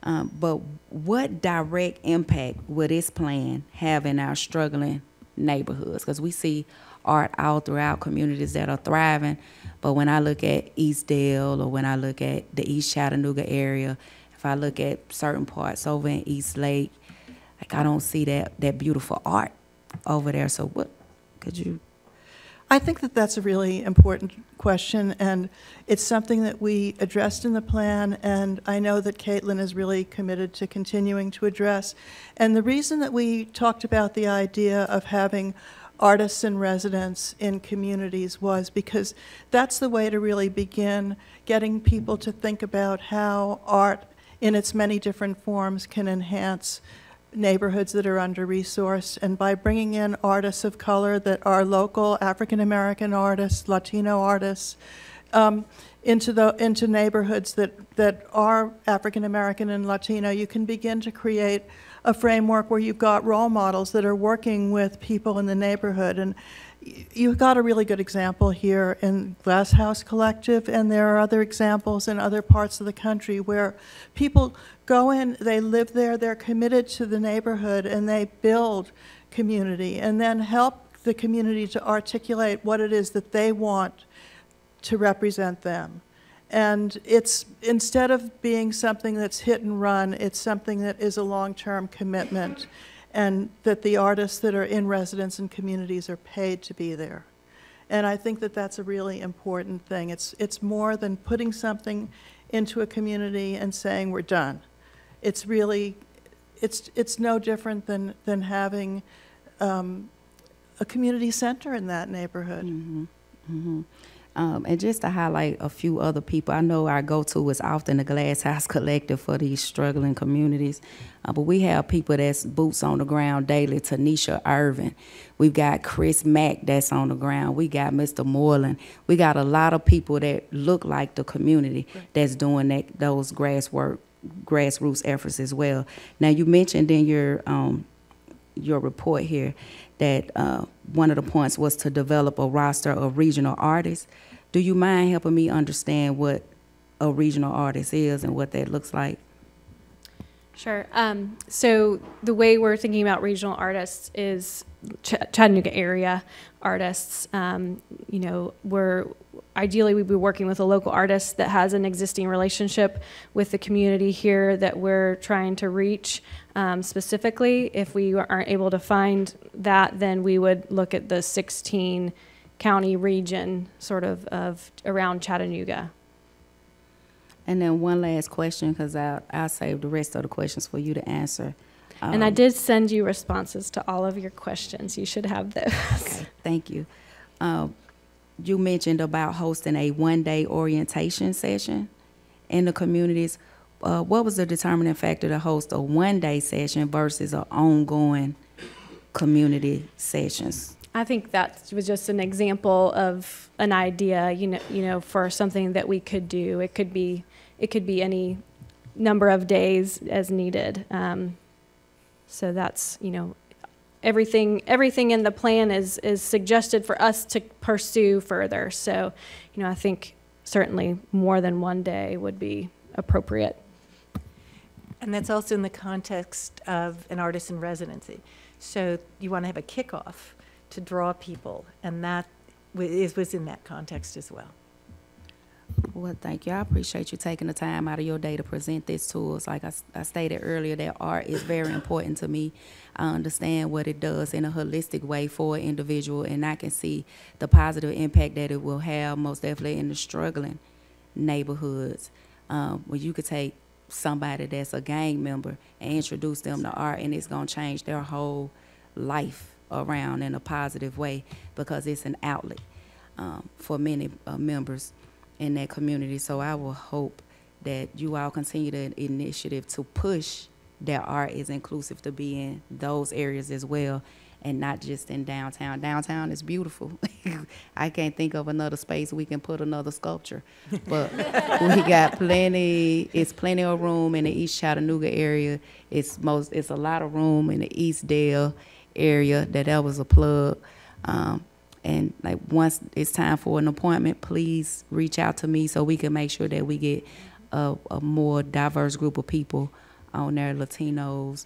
but what direct impact will this plan have in our struggling neighborhoods? Because we see art all throughout communities that are thriving, but when I look at Eastdale or when I look at the East Chattanooga area, if I look at certain parts over in East Lake, like I don't see that beautiful art over there. So what could you? I think that that's a really important question, and it's something that we addressed in the plan, and I know that Caitlin is really committed to continuing to address. And the reason that we talked about the idea of having artists in residence in communities was because that's the way to really begin getting people to think about how art in its many different forms can enhance neighborhoods that are under-resourced, and by bringing in artists of color that are local African-American artists, Latino artists, into neighborhoods that are African-American and Latino, you can begin to create a framework where you've got role models that are working with people in the neighborhood. And you've got a really good example here in Glass House Collective, and there are other examples in other parts of the country where people go in, they live there, they're committed to the neighborhood, and they build community, and then help the community to articulate what it is that they want to represent them. And it's, instead of being something that's hit and run, it's something that is a long-term commitment, and that the artists that are in residence and communities are paid to be there. And I think that that's a really important thing. It's more than putting something into a community and saying we're done. It's really, it's no different than having a community center in that neighborhood. Mm-hmm. Mm-hmm. And just to highlight a few other people, I know our go-to is often the Glass House Collective for these struggling communities, but we have people that's boots on the ground daily. Tanisha Irvin, we've got Chris Mack that's on the ground, we got Mr. Moreland, we got a lot of people that look like the community that's doing those grassroots efforts as well. Now, you mentioned in your report here that one of the points was to develop a roster of regional artists. Do you mind helping me understand what a regional artist is and what that looks like? Sure. So the way we're thinking about regional artists is Chattanooga area artists. Ideally we'd be working with a local artist that has an existing relationship with the community here that we're trying to reach specifically. If we aren't able to find that, then we would look at the 16 county region sort of around Chattanooga. And then one last question, because I'll save the rest of the questions for you to answer. And I did send you responses to all of your questions. You should have those. Okay, thank you. You mentioned about hosting a one-day orientation session in the communities. What was the determining factor to host a one-day session versus an ongoing community sessions? I think that was just an example of an idea, for something that we could do. It could be any number of days as needed. So that's, everything in the plan is suggested for us to pursue further. So, I think certainly more than one day would be appropriate. And that's also in the context of an artist in residency. So you want to have a kickoff to draw people, and that was in that context as well. Well, thank you. I appreciate you taking the time out of your day to present this to us. Like I stated earlier, that art is very important to me. I understand what it does in a holistic way for an individual, and I can see the positive impact that it will have most definitely in the struggling neighborhoods. Where you could take somebody that's a gang member and introduce them to art, and it's going to change their whole life around in a positive way, because it's an outlet for many members in that community. So I will hope that you all continue the initiative to push that art is inclusive, to be in those areas as well, and not just in downtown. Downtown is beautiful. I can't think of another space we can put another sculpture, but we got plenty of room in the East Chattanooga area. It's a lot of room in the East Dale area. That was a plug. And like, once it's time for an appointment, please reach out to me so we can make sure that we get a more diverse group of people on there, Latinos,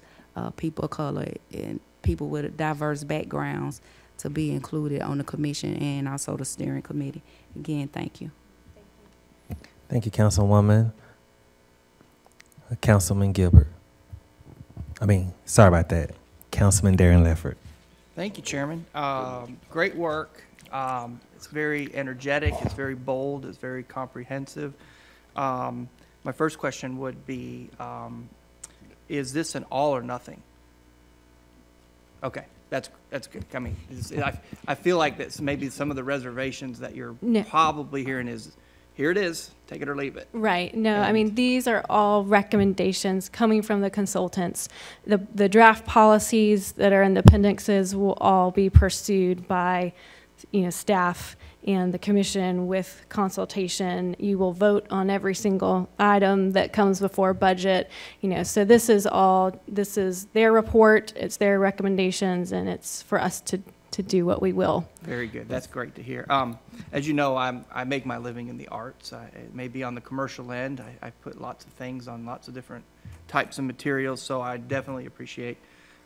people of color, and people with diverse backgrounds to be included on the commission and also the steering committee. Again, thank you. Thank you, Councilwoman. Councilman Gilbert. Sorry about that. Councilman Darren Leffert. Thank you, Chairman. Great work. It's very energetic. It's very bold. It's very comprehensive. My first question would be, is this an all or nothing? Okay, that's good. I feel like that's maybe some of the reservations that you're probably hearing is, here it is, take it or leave it. Right. No, these are all recommendations coming from the consultants. The draft policies that are in the appendixes will all be pursued by, staff and the commission with consultation. You will vote on every single item that comes before budget. So this is their report, it's their recommendations, and it's for us to do what we will. Very good. That's great to hear. As you know, I make my living in the arts. It may be on the commercial end. I put lots of things on lots of different types of materials, so I definitely appreciate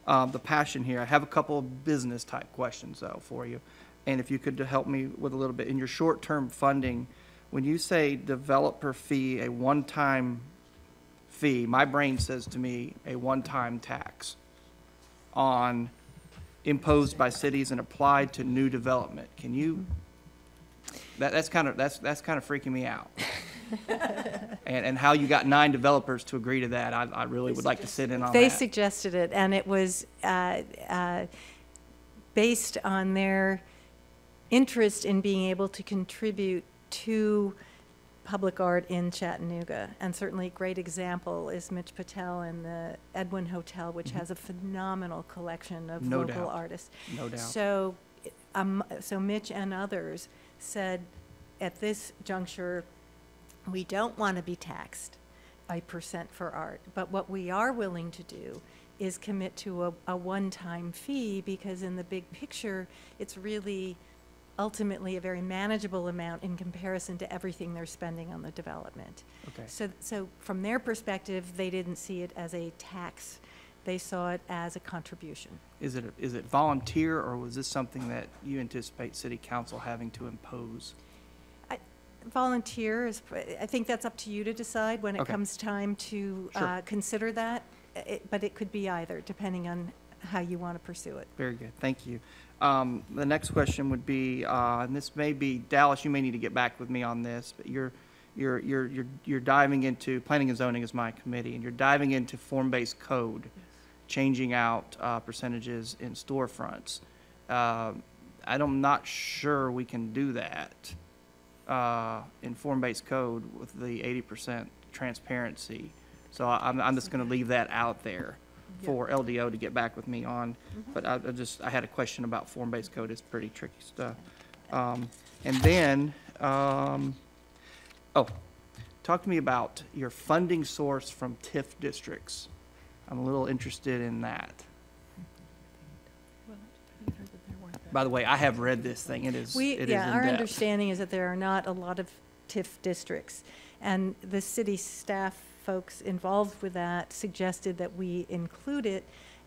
the passion here. I have a couple of business type questions, though, for you. And if you could help me with a little bit. In your short-term funding, when you say developer fee, a one-time fee, my brain says to me a one-time tax imposed by cities and applied to new development. Can you? That's kind of freaking me out. and how you got 9 developers to agree to that? I really would like to sit in on that. They suggested it, and it was based on their interest in being able to contribute to public art in Chattanooga. And certainly a great example is Mitch Patel and the Edwin Hotel, which has a phenomenal collection of local artists. No doubt. So Mitch and others said, at this juncture, we don't want to be taxed by % for art, but what we are willing to do is commit to a one-time fee, because in the big picture, it's really ultimately a very manageable amount in comparison to everything they're spending on the development. Okay. So from their perspective, they didn't see it as a tax. They saw it as a contribution. Is it volunteer, or was this something that you anticipate City Council having to impose? Volunteer is, I think that's up to you to decide when it comes time to consider that. But it could be either, depending on how you want to pursue it. Very good. Thank you. The next question would be, and this may be, Dallas, you may need to get back with me on this, but you're diving into, planning and zoning is my committee, and you're diving into form-based code, changing out percentages in storefronts. I'm not sure we can do that in form-based code with the 80% transparency. So I'm just going to leave that out there. for LDO to get back with me on, but I had a question about form-based code. It's pretty tricky stuff. And then, talk to me about your funding source from TIF districts. I'm a little interested in that. By the way, I have read this thing. It is in our depth. understanding is that there are not a lot of TIF districts, and the city staff folks involved with that suggested that we include it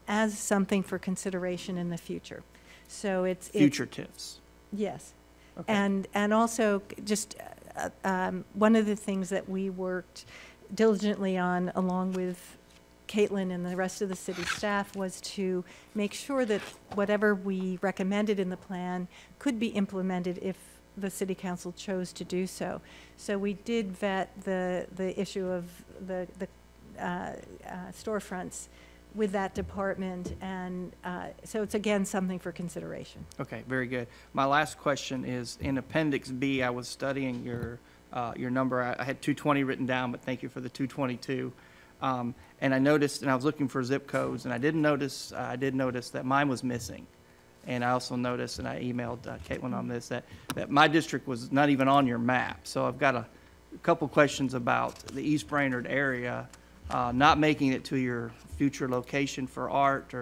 as something for consideration in the future. So it's future TIFs. Yes, Okay. and also just one of the things that we worked diligently on, along with Caitlin and the rest of the city staff, was to make sure that whatever we recommended in the plan could be implemented if the city council chose to do so. So we did vet the issue of the storefronts with that department, and so it's again something for consideration. Okay, very good. My last question is, in Appendix B, I was studying your number. I had 220 written down, but thank you for the 222. And I noticed, and I was looking for zip codes, and I did notice that mine was missing. And I also noticed, and I emailed Caitlin on this, that my district was not even on your map. So I've got a couple questions about the East Brainerd area not making it to your future location for art,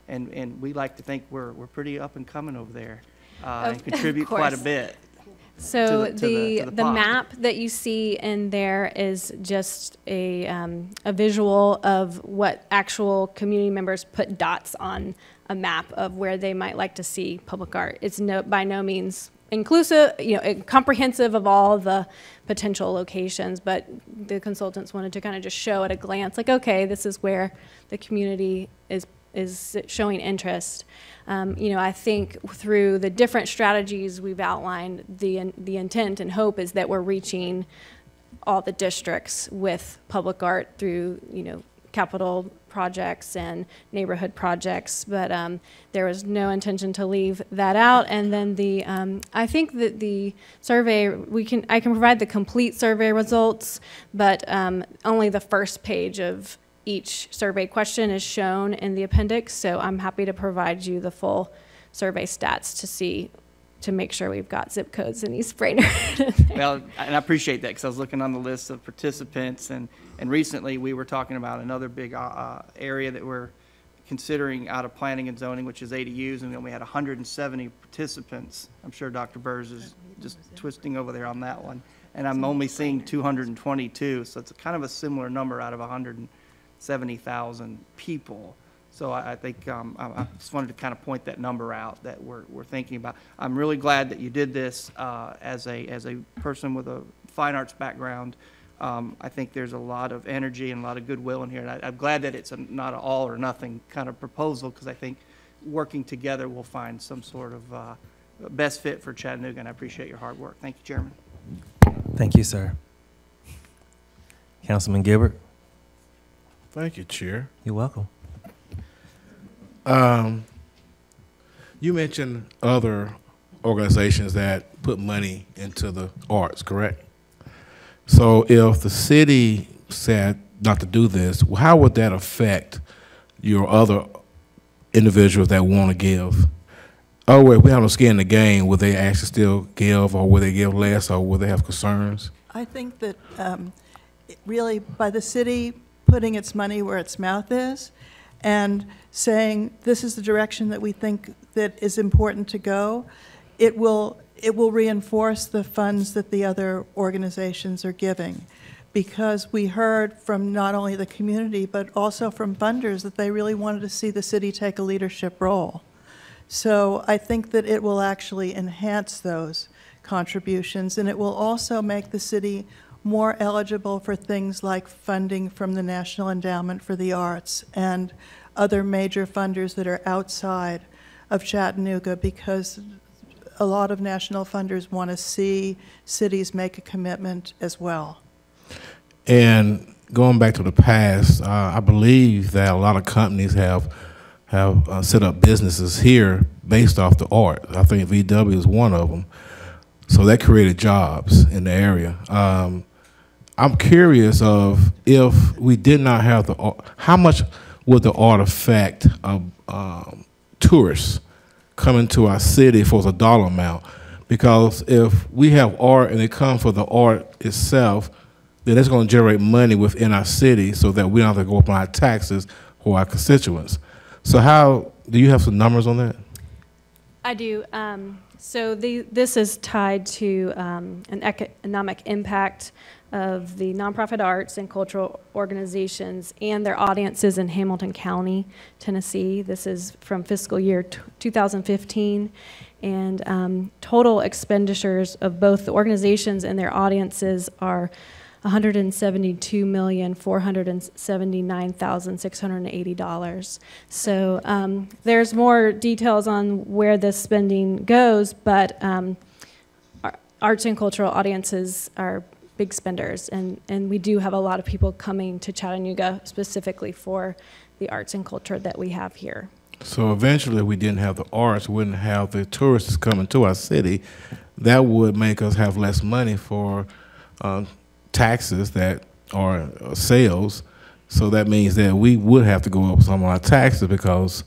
and we like to think we're pretty up and coming over there and contribute quite a bit. So the pot. map that you see in there is just a visual of what actual community members put dots on a map of where they might like to see public art. It's by no means inclusive, comprehensive of all the potential locations, but the consultants wanted to kind of just show at a glance, like, okay, this is where the community is showing interest. I think through the different strategies we've outlined, the intent and hope is that we're reaching all the districts with public art through, capital projects and neighborhood projects, but there was no intention to leave that out. And then I think that the survey, I can provide the complete survey results, but only the first page of each survey question is shown in the appendix, so I'm happy to provide you the full survey stats to make sure we've got zip codes in East Brainerd. Well, and I appreciate that, because I was looking on the list of participants, and recently we were talking about another big area that we're considering out of planning and zoning, which is ADUs, and we had 170 participants. I'm sure Dr. Burrs is just twisting over there on that one, and I'm only seeing 222, so it's kind of a similar number out of 170,000 people. So I think I just wanted to kind of point that number out that we're thinking about. I'm really glad that you did this as a person with a fine arts background. I think there's a lot of energy and a lot of goodwill in here. And I'm glad that it's not an all or nothing kind of proposal, because I think working together we'll find some sort of best fit for Chattanooga. And I appreciate your hard work. Thank you, Chairman. Thank you, sir. Councilman Gilbert. Thank you, Chair. You're welcome. You mentioned other organizations that put money into the arts, correct? So if the city said not to do this, how would that affect your other individuals that want to give? Oh, well, if we have no skin in the game, will they actually still give, or will they give less, or will they have concerns? I think that really by the city putting its money where its mouth is and saying this is the direction that we think that is important to go, it will reinforce the funds that the other organizations are giving, because we heard from not only the community but also from funders that they really wanted to see the city take a leadership role. So I think that it will actually enhance those contributions, and it will also make the city more eligible for things like funding from the National Endowment for the Arts and other major funders that are outside of Chattanooga, because a lot of national funders want to see cities make a commitment as well. And going back to the past, I believe that a lot of companies have set up businesses here based off the art. I think VW is one of them. So that created jobs in the area. I'm curious of, if we did not have the art, how much would the art affect tourists coming to our city for the dollar amount? Because if we have art and they come for the art itself, then it's going to generate money within our city so that we don't have to go up on our taxes for our constituents. So how, do you have some numbers on that? I do. So this is tied to an economic impact of the nonprofit arts and cultural organizations and their audiences in Hamilton County, Tennessee. This is from fiscal year 2015. And total expenditures of both the organizations and their audiences are $172,479,680. So there's more details on where this spending goes, but arts and cultural audiences are big spenders, and we do have a lot of people coming to Chattanooga specifically for the arts and culture that we have here. So eventually, if we didn't have the arts, we wouldn't have the tourists coming to our city. That would make us have less money for taxes that are sales. So that means that we would have to go up some of our taxes because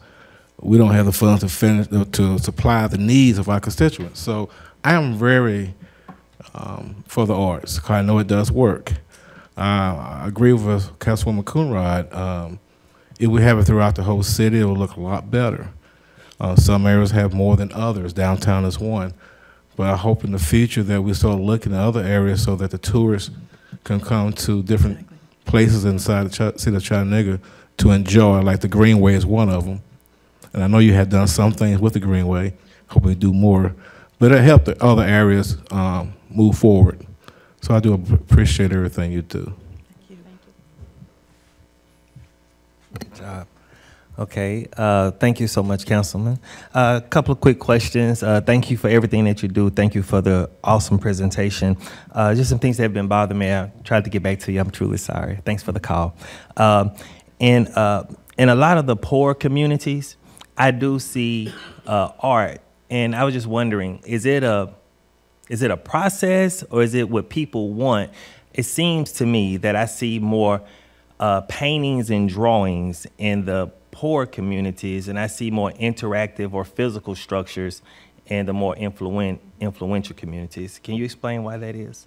we don't have the funds to supply the needs of our constituents. So I am very for the arts, because I know it does work. I agree with Councilwoman Coonrod. If we have it throughout the whole city, it will look a lot better. Some areas have more than others. Downtown is one. But I hope in the future that we start looking at other areas so that the tourists can come to different places inside the city of Chattanooga to enjoy, like the Greenway is one of them. And I know you have done some things with the Greenway. Hope we do more. But it helped the other areas move forward. So I do appreciate everything you do. Good job. Okay, thank you so much, Councilman. A couple of quick questions. Thank you for everything that you do. Thank you for the awesome presentation. Just some things that have been bothering me. I tried to get back to you. I'm truly sorry. Thanks for the call. In a lot of the poor communities, I do see art, and I was just wondering, is it a process or is it what people want? It seems to me that I see more paintings and drawings in the poor communities, and I see more interactive or physical structures in the more influential communities. Can you explain why that is?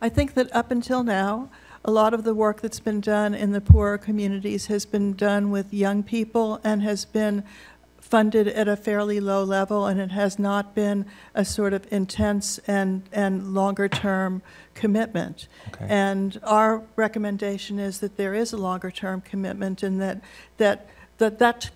I think that up until now, a lot of the work that's been done in the poorer communities has been done with young people and has been funded at a fairly low level, and it has not been a sort of intense and longer-term commitment. Okay. And our recommendation is that there is a longer-term commitment, and that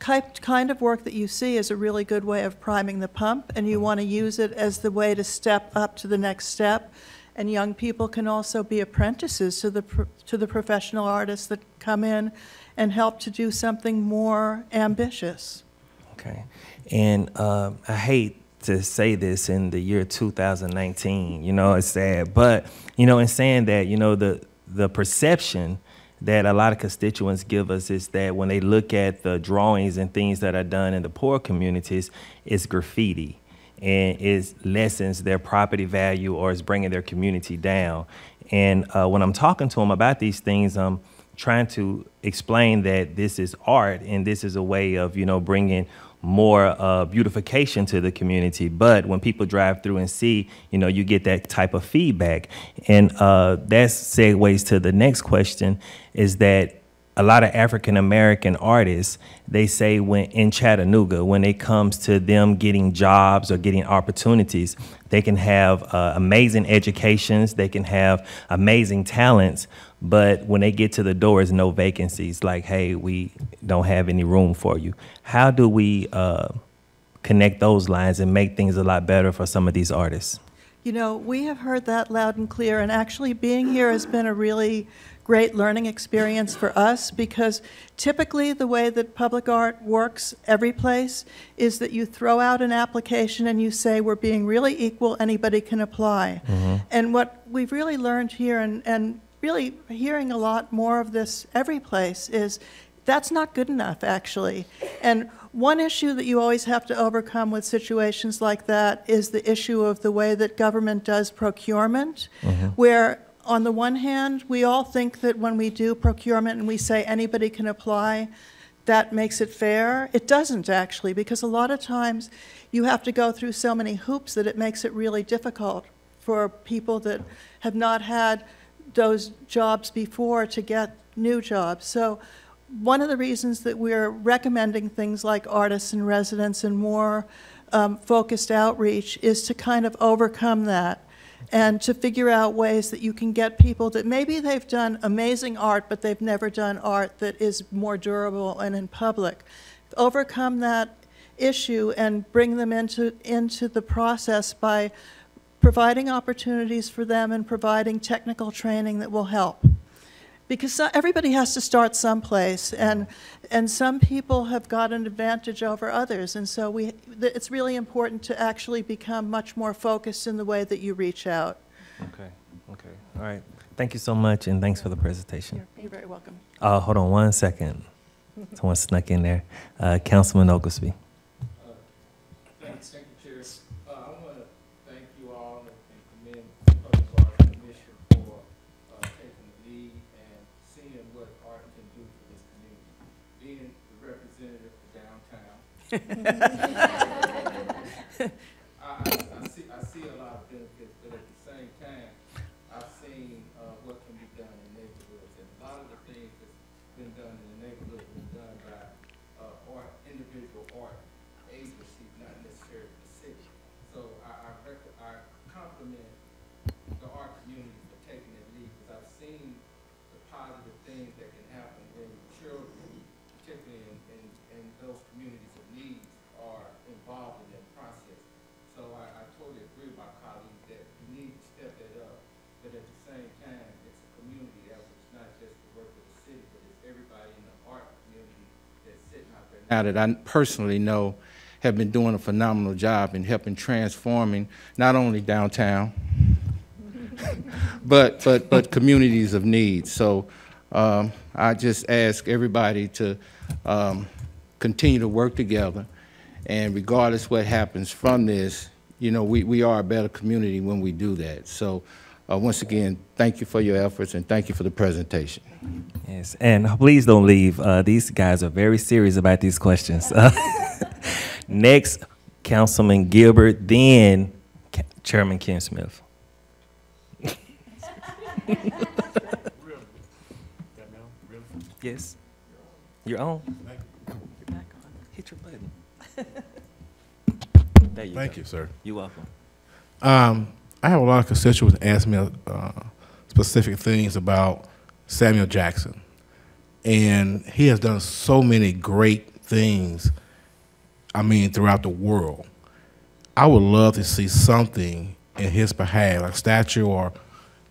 kind of work that you see is a really good way of priming the pump, and you want to use it as the way to step up to the next step. And young people can also be apprentices to the professional artists that come in and help to do something more ambitious. Okay, and I hate to say this in the year 2019, you know, it's sad, but, you know, in saying that, you know, the perception that a lot of constituents give us is that when they look at the drawings and things that are done in the poor communities, it's graffiti, and it lessens their property value or is bringing their community down. And when I'm talking to them about these things, I'm trying to explain that this is art and this is a way of, you know, bringing more beautification to the community. But when people drive through and see, you know, you get that type of feedback. And that segues to the next question, is that a lot of African-American artists, they say when in Chattanooga, when it comes to them getting jobs or getting opportunities, they can have amazing educations, they can have amazing talents, but when they get to the door, there's no vacancies, like, hey, we don't have any room for you. How do we connect those lines and make things a lot better for some of these artists? You know, we have heard that loud and clear, and actually being here has been a really great learning experience for us, because typically the way that public art works every place is that you throw out an application and you say, we're being really equal, anybody can apply. Mm-hmm. And what we've really learned here, and really hearing a lot more of this every place, is that's not good enough, actually. And one issue that you always have to overcome with situations like that is the issue of the way that government does procurement, mm-hmm. where on the one hand, we all think that when we do procurement and we say anybody can apply, that makes it fair. It doesn't actually, because a lot of times you have to go through so many hoops that it makes it really difficult for people that have not had those jobs before to get new jobs. So one of the reasons that we're recommending things like artists in residence and more focused outreach is to kind of overcome that and to figure out ways that you can get people that maybe they've done amazing art, but they've never done art that is more durable and in public. Overcome that issue and bring them into the process by providing opportunities for them and providing technical training that will help. Because everybody has to start someplace, and some people have got an advantage over others, and so it's really important to actually become much more focused in the way that you reach out. Okay, okay, all right. Thank you so much, and thanks for the presentation. You're very welcome. Hold on 1 second. Someone snuck in there. Councilman Oglesby. Thank you, Chair. I want to thank you all and commend the Public Art Commission for taking the lead and seeing what art can do for this community. Being the representative for downtown, I see a lot of benefits, but at the same time, I've seen what can be done in neighborhoods, and a lot of the things that's been done in the neighborhood have been done by individual art agencies, not necessarily the city. So I compliment the art community for taking that lead, because I've seen the positive things that can happen when children, particularly in those communities of need, are involved in that process. So I totally agree with my colleagues that we need to step that up, but at the same time, it's a community effort. It's not just the work of the city, but it's everybody in the art community that's sitting out there now that I personally know have been doing a phenomenal job in helping transforming not only downtown, but communities of need. So I just ask everybody to continue to work together, and regardless what happens from this, you know, we are a better community when we do that. So once again, thank you for your efforts, and thank you for the presentation. Yes, and please don't leave. These guys are very serious about these questions. Next, Councilman Gilbert, then Chairman Ken Smith. Yes, you're on. You're back on. Hit your button. There you Thank go. you, sir. You're welcome. I have a lot of constituents ask me specific things about Samuel Jackson, and he has done so many great things, I mean, throughout the world. I would love to see something in his behalf, a statue or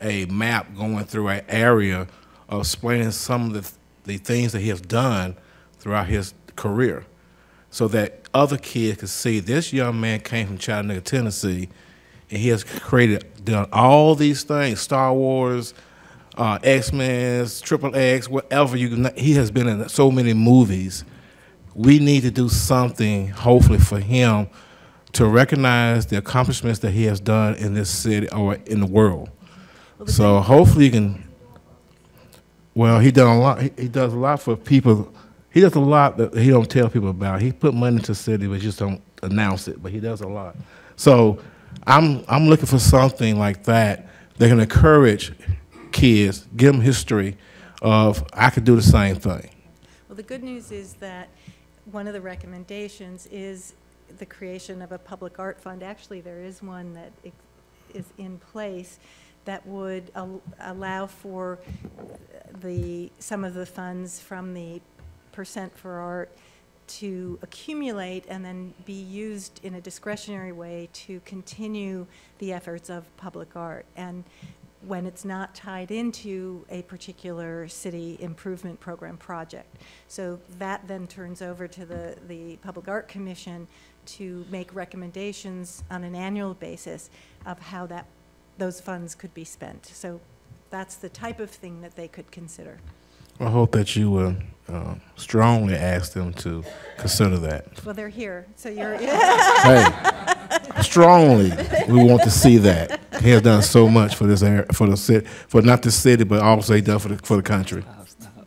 a map going through an area of explaining some of the things that he has done throughout his career, so that other kids could see this young man came from Chattanooga, Tennessee, and he has done all these things, Star Wars, X-Men, Triple X, whatever you can. He has been in so many movies. We need to do something, hopefully, for him to recognize the accomplishments that he has done in this city or in the world. So hopefully you can, well, he done a lot. He does a lot for people. He does a lot that he don't tell people about. He put money into the city, but just don't announce it, but he does a lot. So I'm looking for something like that that can encourage kids, give them history of, I could do the same thing. Well, the good news is that one of the recommendations is the creation of a public art fund. Actually, there is one that is in place that would allow for some of the funds from the Percent for Art to accumulate and then be used in a discretionary way to continue the efforts of public art. And when it's not tied into a particular city improvement program project. So that then turns over to the Public Art Commission to make recommendations on an annual basis of how those funds could be spent. So that's the type of thing that they could consider. I hope that you will strongly ask them to consider that. Well, they're here, so you're... Hey, strongly, we want to see that. He has done so much for this area, for the city, for not the city, but also he done for the country.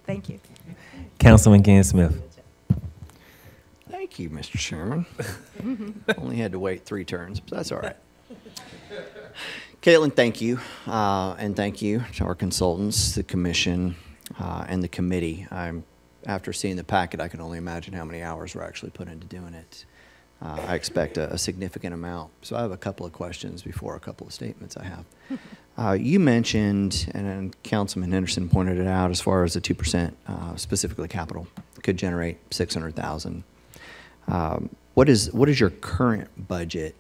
Thank you. Councilman Ken Smith. Thank you, Mr. Chairman. Only had to wait 3 turns, but that's all right. Caitlin, thank you, and thank you to our consultants, the commission, and the committee. After seeing the packet, I can only imagine how many hours were actually put into doing it. I expect a significant amount. So I have a couple of questions before a couple of statements I have. You mentioned, and Councilman Henderson pointed it out, as far as the 2%, specifically capital, could generate $600,000. What is your current budget?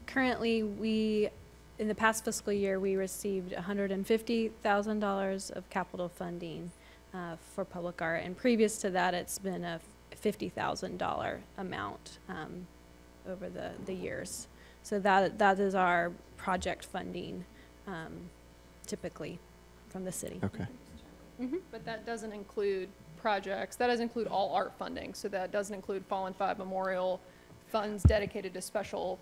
Currently, in the past fiscal year, we received $150,000 of capital funding for public art, and previous to that, it's been a $50,000 amount over the years. So that is our project funding, typically, from the city. Okay. But that doesn't include projects. That doesn't include all art funding. So that doesn't include Fallen 5 Memorial funds dedicated to special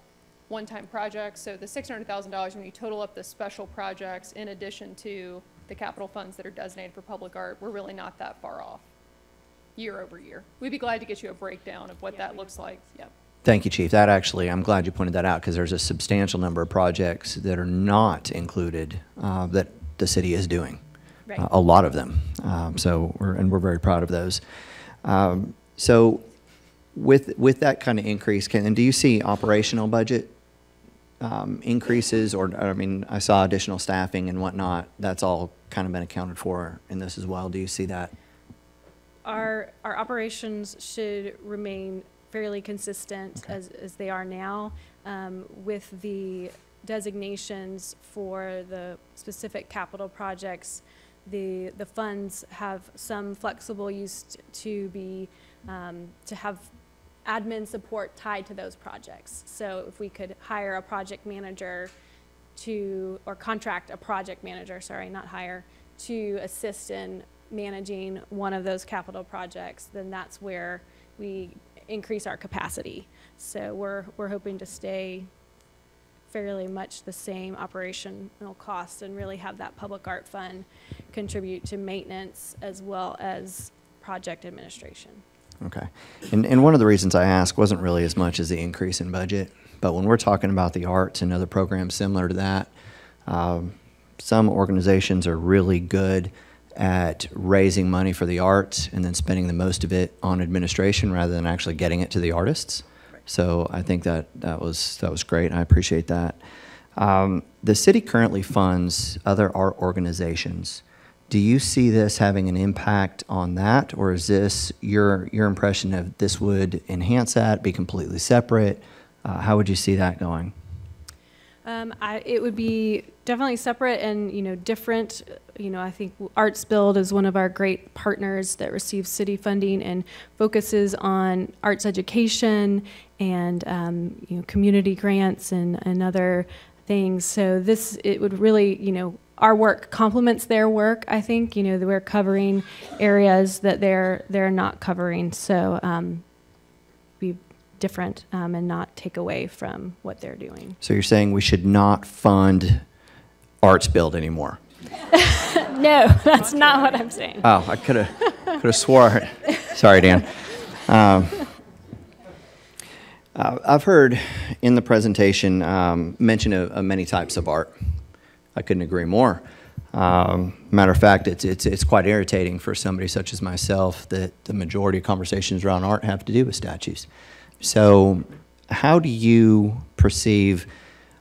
one-time projects. So the $600,000, when you total up the special projects in addition to the capital funds that are designated for public art, we're really not that far off year over year. We'd be glad to get you a breakdown of what that looks like. Yep. Thank you, Chief. That actually, I'm glad you pointed that out, because there's a substantial number of projects that are not included that the city is doing. Right. A lot of them. So we're very proud of those. So with that kind of increase, do you see operational budget increases, or I mean, I saw additional staffing and whatnot. That's all kind of been accounted for in this as well. Do you see that? Our operations should remain fairly consistent as they are now, with the designations for the specific capital projects. The funds have some flexible use to be to have admin support tied to those projects. So if we could hire a project manager or contract a project manager, sorry, not hire, to assist in managing one of those capital projects, then that's where we increase our capacity. So we're hoping to stay fairly much the same operational cost and really have that public art fund contribute to maintenance as well as project administration. Okay. And one of the reasons I asked wasn't really as much as the increase in budget, but when we're talking about the arts and other programs similar to that, some organizations are really good at raising money for the arts and then spending the most of it on administration rather than actually getting it to the artists. So I think that was great. I appreciate that. The city currently funds other art organizations. Do you see this having an impact on that, or is this your impression of this would enhance that, be completely separate? How would you see that going? It would be definitely separate and, different. I think Arts Build is one of our great partners that receives city funding and focuses on arts education and, community grants and other things. So it would really, our work complements their work, I think. We're covering areas that they're not covering. So be different and not take away from what they're doing. So you're saying we should not fund Arts Build anymore? No, that's not what I'm saying. Oh, I could have swore. Sorry, Dan. I've heard in the presentation mention of many types of art. I couldn't agree more. Matter of fact, it's quite irritating for somebody such as myself that the majority of conversations around art have to do with statues. So how do you perceive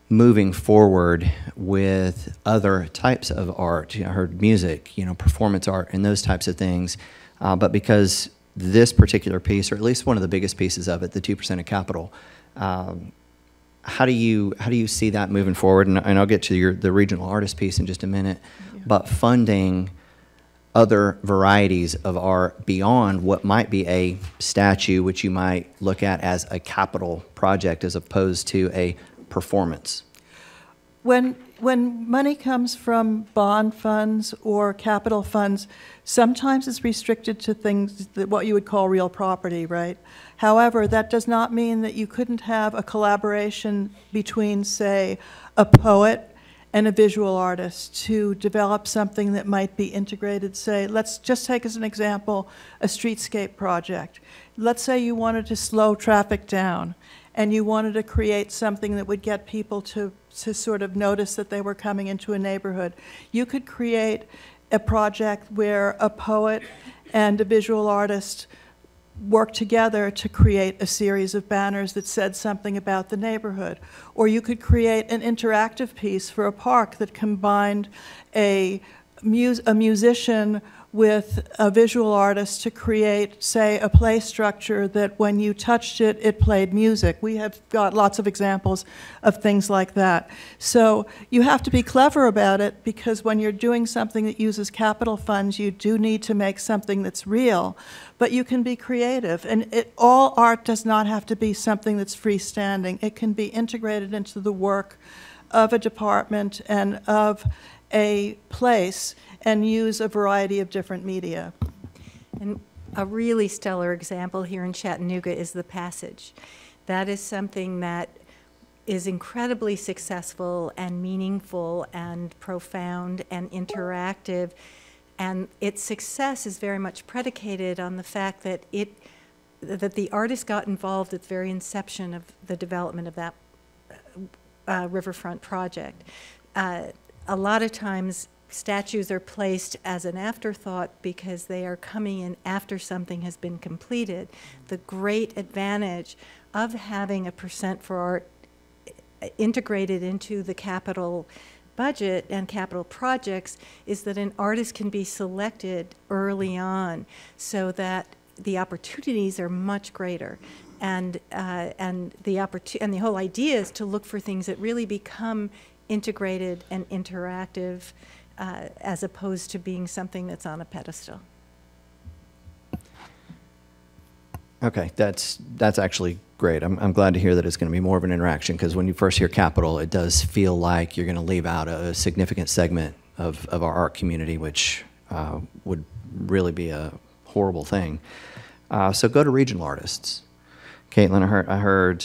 moving forward with other types of art? I heard music, performance art and those types of things. But because this particular piece, or at least one of the biggest pieces of it, the 2% of capital, how do you see that moving forward? And I'll get to the regional artist piece in just a minute. Yeah. But funding other varieties of art beyond what might be a statue, which you might look at as a capital project as opposed to a performance. when money comes from bond funds or capital funds, sometimes it's restricted to things that what you would call real property, right? However, that does not mean that you couldn't have a collaboration between, say, a poet and a visual artist to develop something that might be integrated. Say, let's just take as an example a streetscape project. Let's say you wanted to slow traffic down and you wanted to create something that would get people to sort of notice that they were coming into a neighborhood. You could create a project where a poet and a visual artist work together to create a series of banners that said something about the neighborhood. Or you could create an interactive piece for a park that combined a musician with a visual artist to create, say, a play structure that when you touched it, it played music. We have got lots of examples of things like that. So you have to be clever about it, because when you're doing something that uses capital funds, you do need to make something that's real, but you can be creative. And all art does not have to be something that's freestanding. It can be integrated into the work of a department and of a place, and use a variety of different media. And a really stellar example here in Chattanooga is The Passage. That is something that is incredibly successful and meaningful and profound and interactive. And its success is very much predicated on the fact that the artist got involved at the very inception of the development of that riverfront project. A lot of times statues are placed as an afterthought because they are coming in after something has been completed. The great advantage of having a percent for art integrated into the capital budget and capital projects is that an artist can be selected early on so that the opportunities are much greater. And the whole idea is to look for things that really become integrated and interactive, as opposed to being something that's on a pedestal. Okay, that's actually great. I'm glad to hear that it's going to be more of an interaction, because when you first hear capital, it does feel like you're going to leave out a significant segment of our art community, which would really be a horrible thing. So go to regional artists. Caitlin, I heard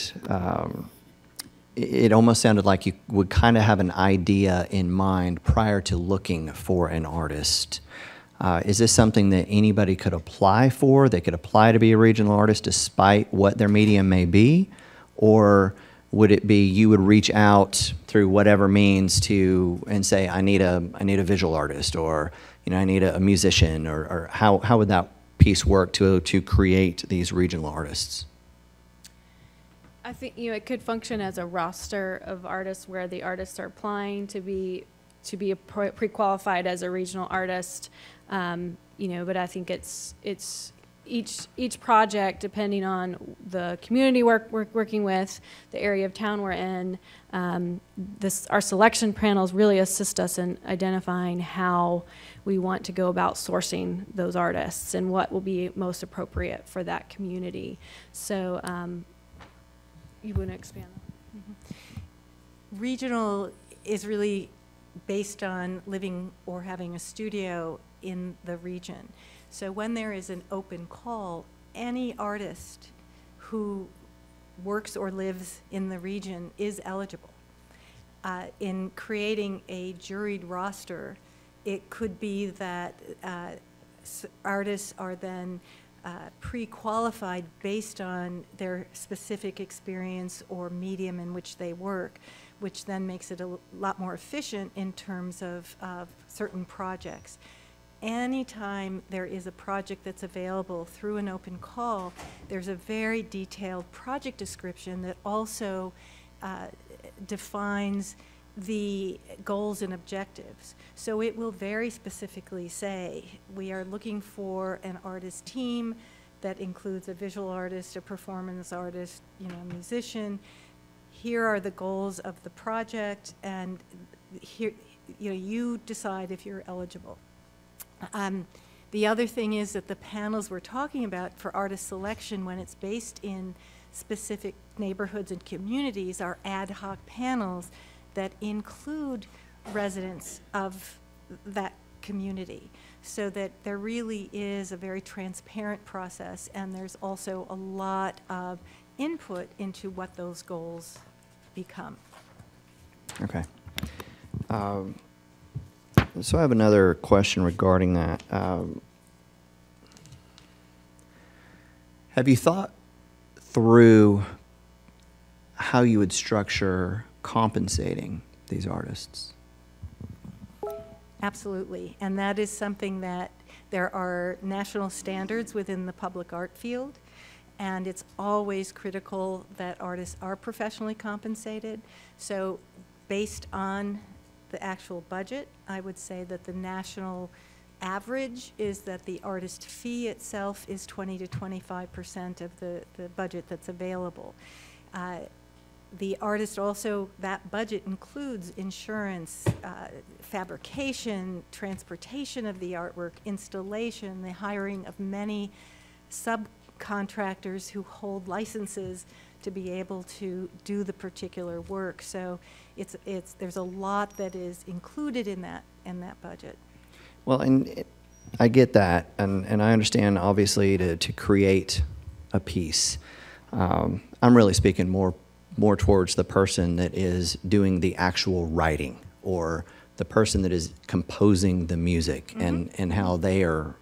it almost sounded like you would kind of have an idea in mind prior to looking for an artist. Is this something that anybody could apply for? They could apply to be a regional artist despite what their medium may be? Or would it be you would reach out through whatever means and say, I need a visual artist, or I need a musician, or how would that piece work to create these regional artists? I think it could function as a roster of artists where the artists are applying to be pre-qualified as a regional artist. But I think it's each project, depending on the community we're working with, the area of town we're in. Our selection panels really assist us in identifying how we want to go about sourcing those artists and what will be most appropriate for that community. So you want to expand on that? Regional is really based on living or having a studio in the region. So when there is an open call, any artist who works or lives in the region is eligible. In creating a juried roster, it could be that artists are then pre-qualified based on their specific experience or medium in which they work, which then makes it a lot more efficient in terms of certain projects. Anytime there is a project that's available through an open call, there's a very detailed project description that also defines the goals and objectives. So it will very specifically say, we are looking for an artist team that includes a visual artist, a performance artist, a musician. Here are the goals of the project, and here, you decide if you're eligible. The other thing is that the panels we're talking about for artist selection, when it's based in specific neighborhoods and communities, are ad hoc panels that include residents of that community, so that there really is a very transparent process, and there's also a lot of input into what those goals become. Okay. So I have another question regarding that. Have you thought through how you would structure compensating these artists? Absolutely, and that is something that there are national standards within the public art field, and it's always critical that artists are professionally compensated. So based on the actual budget, I would say that the national average is that the artist fee itself is 20 to 25% of the budget that's available. The artist also, that budget includes insurance, fabrication, transportation of the artwork, installation, the hiring of many subcontractors who hold licenses to be able to do the particular work. So there's a lot that is included in that budget. Well, and I get that, and I understand, obviously, to create a piece. I'm really speaking more towards the person that is doing the actual writing, or the person that is composing the music, and how they are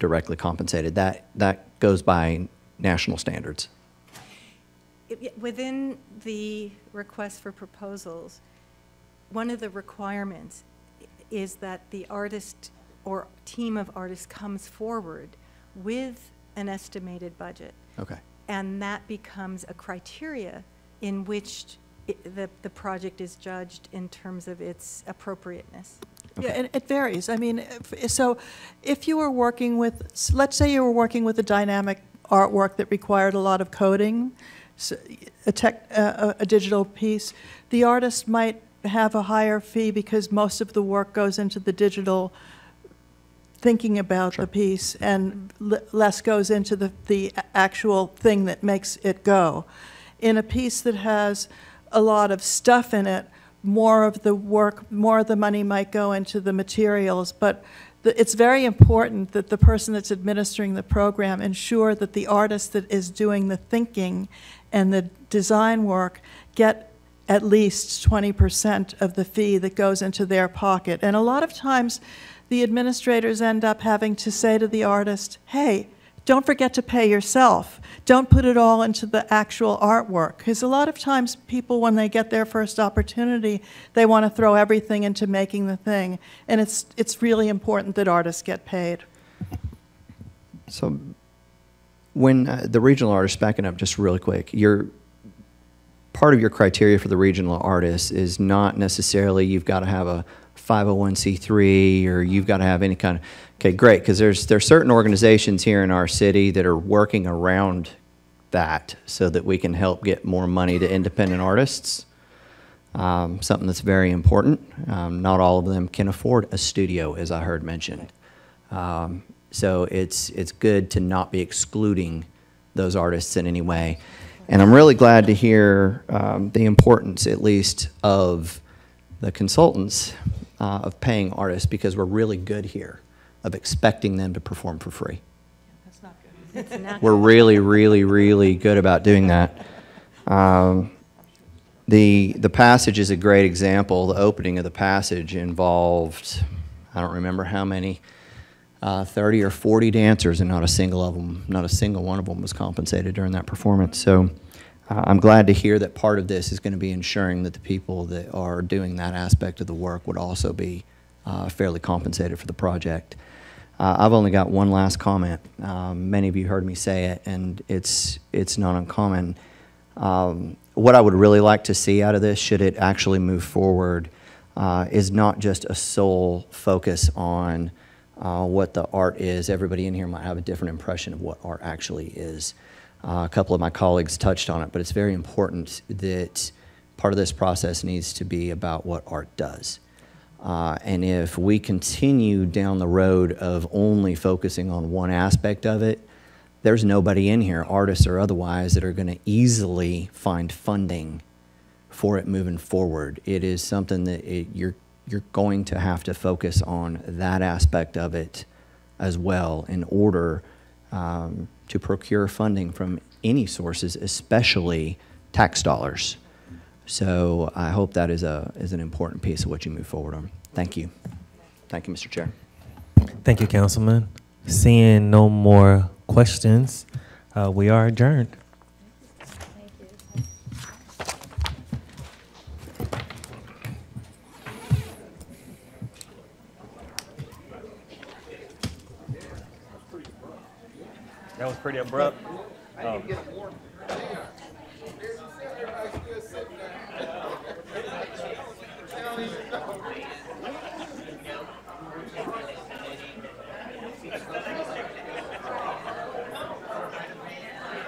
directly compensated. That goes by national standards. Within the request for proposals, one of the requirements is that the artist or team of artists comes forward with an estimated budget. Okay. And that becomes a criteria in which the project is judged in terms of its appropriateness. Yeah, and it varies. I mean, so if you were working with, let's say you were working with a dynamic artwork that required a lot of coding, so a digital piece, the artist might have a higher fee because most of the work goes into the digital thinking about the piece, and less goes into the actual thing that makes it go. In a piece that has a lot of stuff in it, more of the work, more of the money might go into the materials, but it's very important that the person that's administering the program ensure that the artist that is doing the thinking and the design work get at least 20% of the fee that goes into their pocket. And a lot of times, the administrators end up having to say to the artist, hey, don't forget to pay yourself. Don't put it all into the actual artwork. Because a lot of times people, when they get their first opportunity, they want to throw everything into making the thing. And it's really important that artists get paid. So when the regional artists, backing up just really quick, part of your criteria for the regional artists is not necessarily you've got to have a 501c3 or you've got to have any kind of, okay, great, because there's certain organizations here in our city that are working around that so that we can help get more money to independent artists. Something that's very important. Not all of them can afford a studio, as I heard mentioned. So it's good to not be excluding those artists in any way. And I'm really glad to hear the importance, at least, of the consultants of paying artists, because we're really good here of expecting them to perform for free. That's not good. It's not We're really, really, really good about doing that. The passage is a great example. The opening of the passage involved, I don't remember how many, 30 or 40 dancers, and not a single one of them was compensated during that performance. So I'm glad to hear that part of this is going to be ensuring that the people that are doing that aspect of the work would also be fairly compensated for the project. I've only got one last comment. Many of you heard me say it, and it's not uncommon. What I would really like to see out of this, should it actually move forward, is not just a sole focus on what the art is. Everybody in here might have a different impression of what art actually is. A couple of my colleagues touched on it, but it's very important that part of this process needs to be about what art does. And if we continue down the road of only focusing on one aspect of it, there's nobody in here, artists or otherwise, that are going to easily find funding for it moving forward. It is something that you're going to have to focus on that aspect of it as well in order to procure funding from any sources, especially tax dollars. So I hope that is an important piece of what you move forward on. Thank you. Thank you, Mr. Chair. Thank you, Councilman. Seeing no more questions, we are adjourned. That was pretty abrupt. Oh.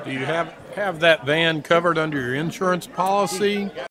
Do you have that van covered under your insurance policy?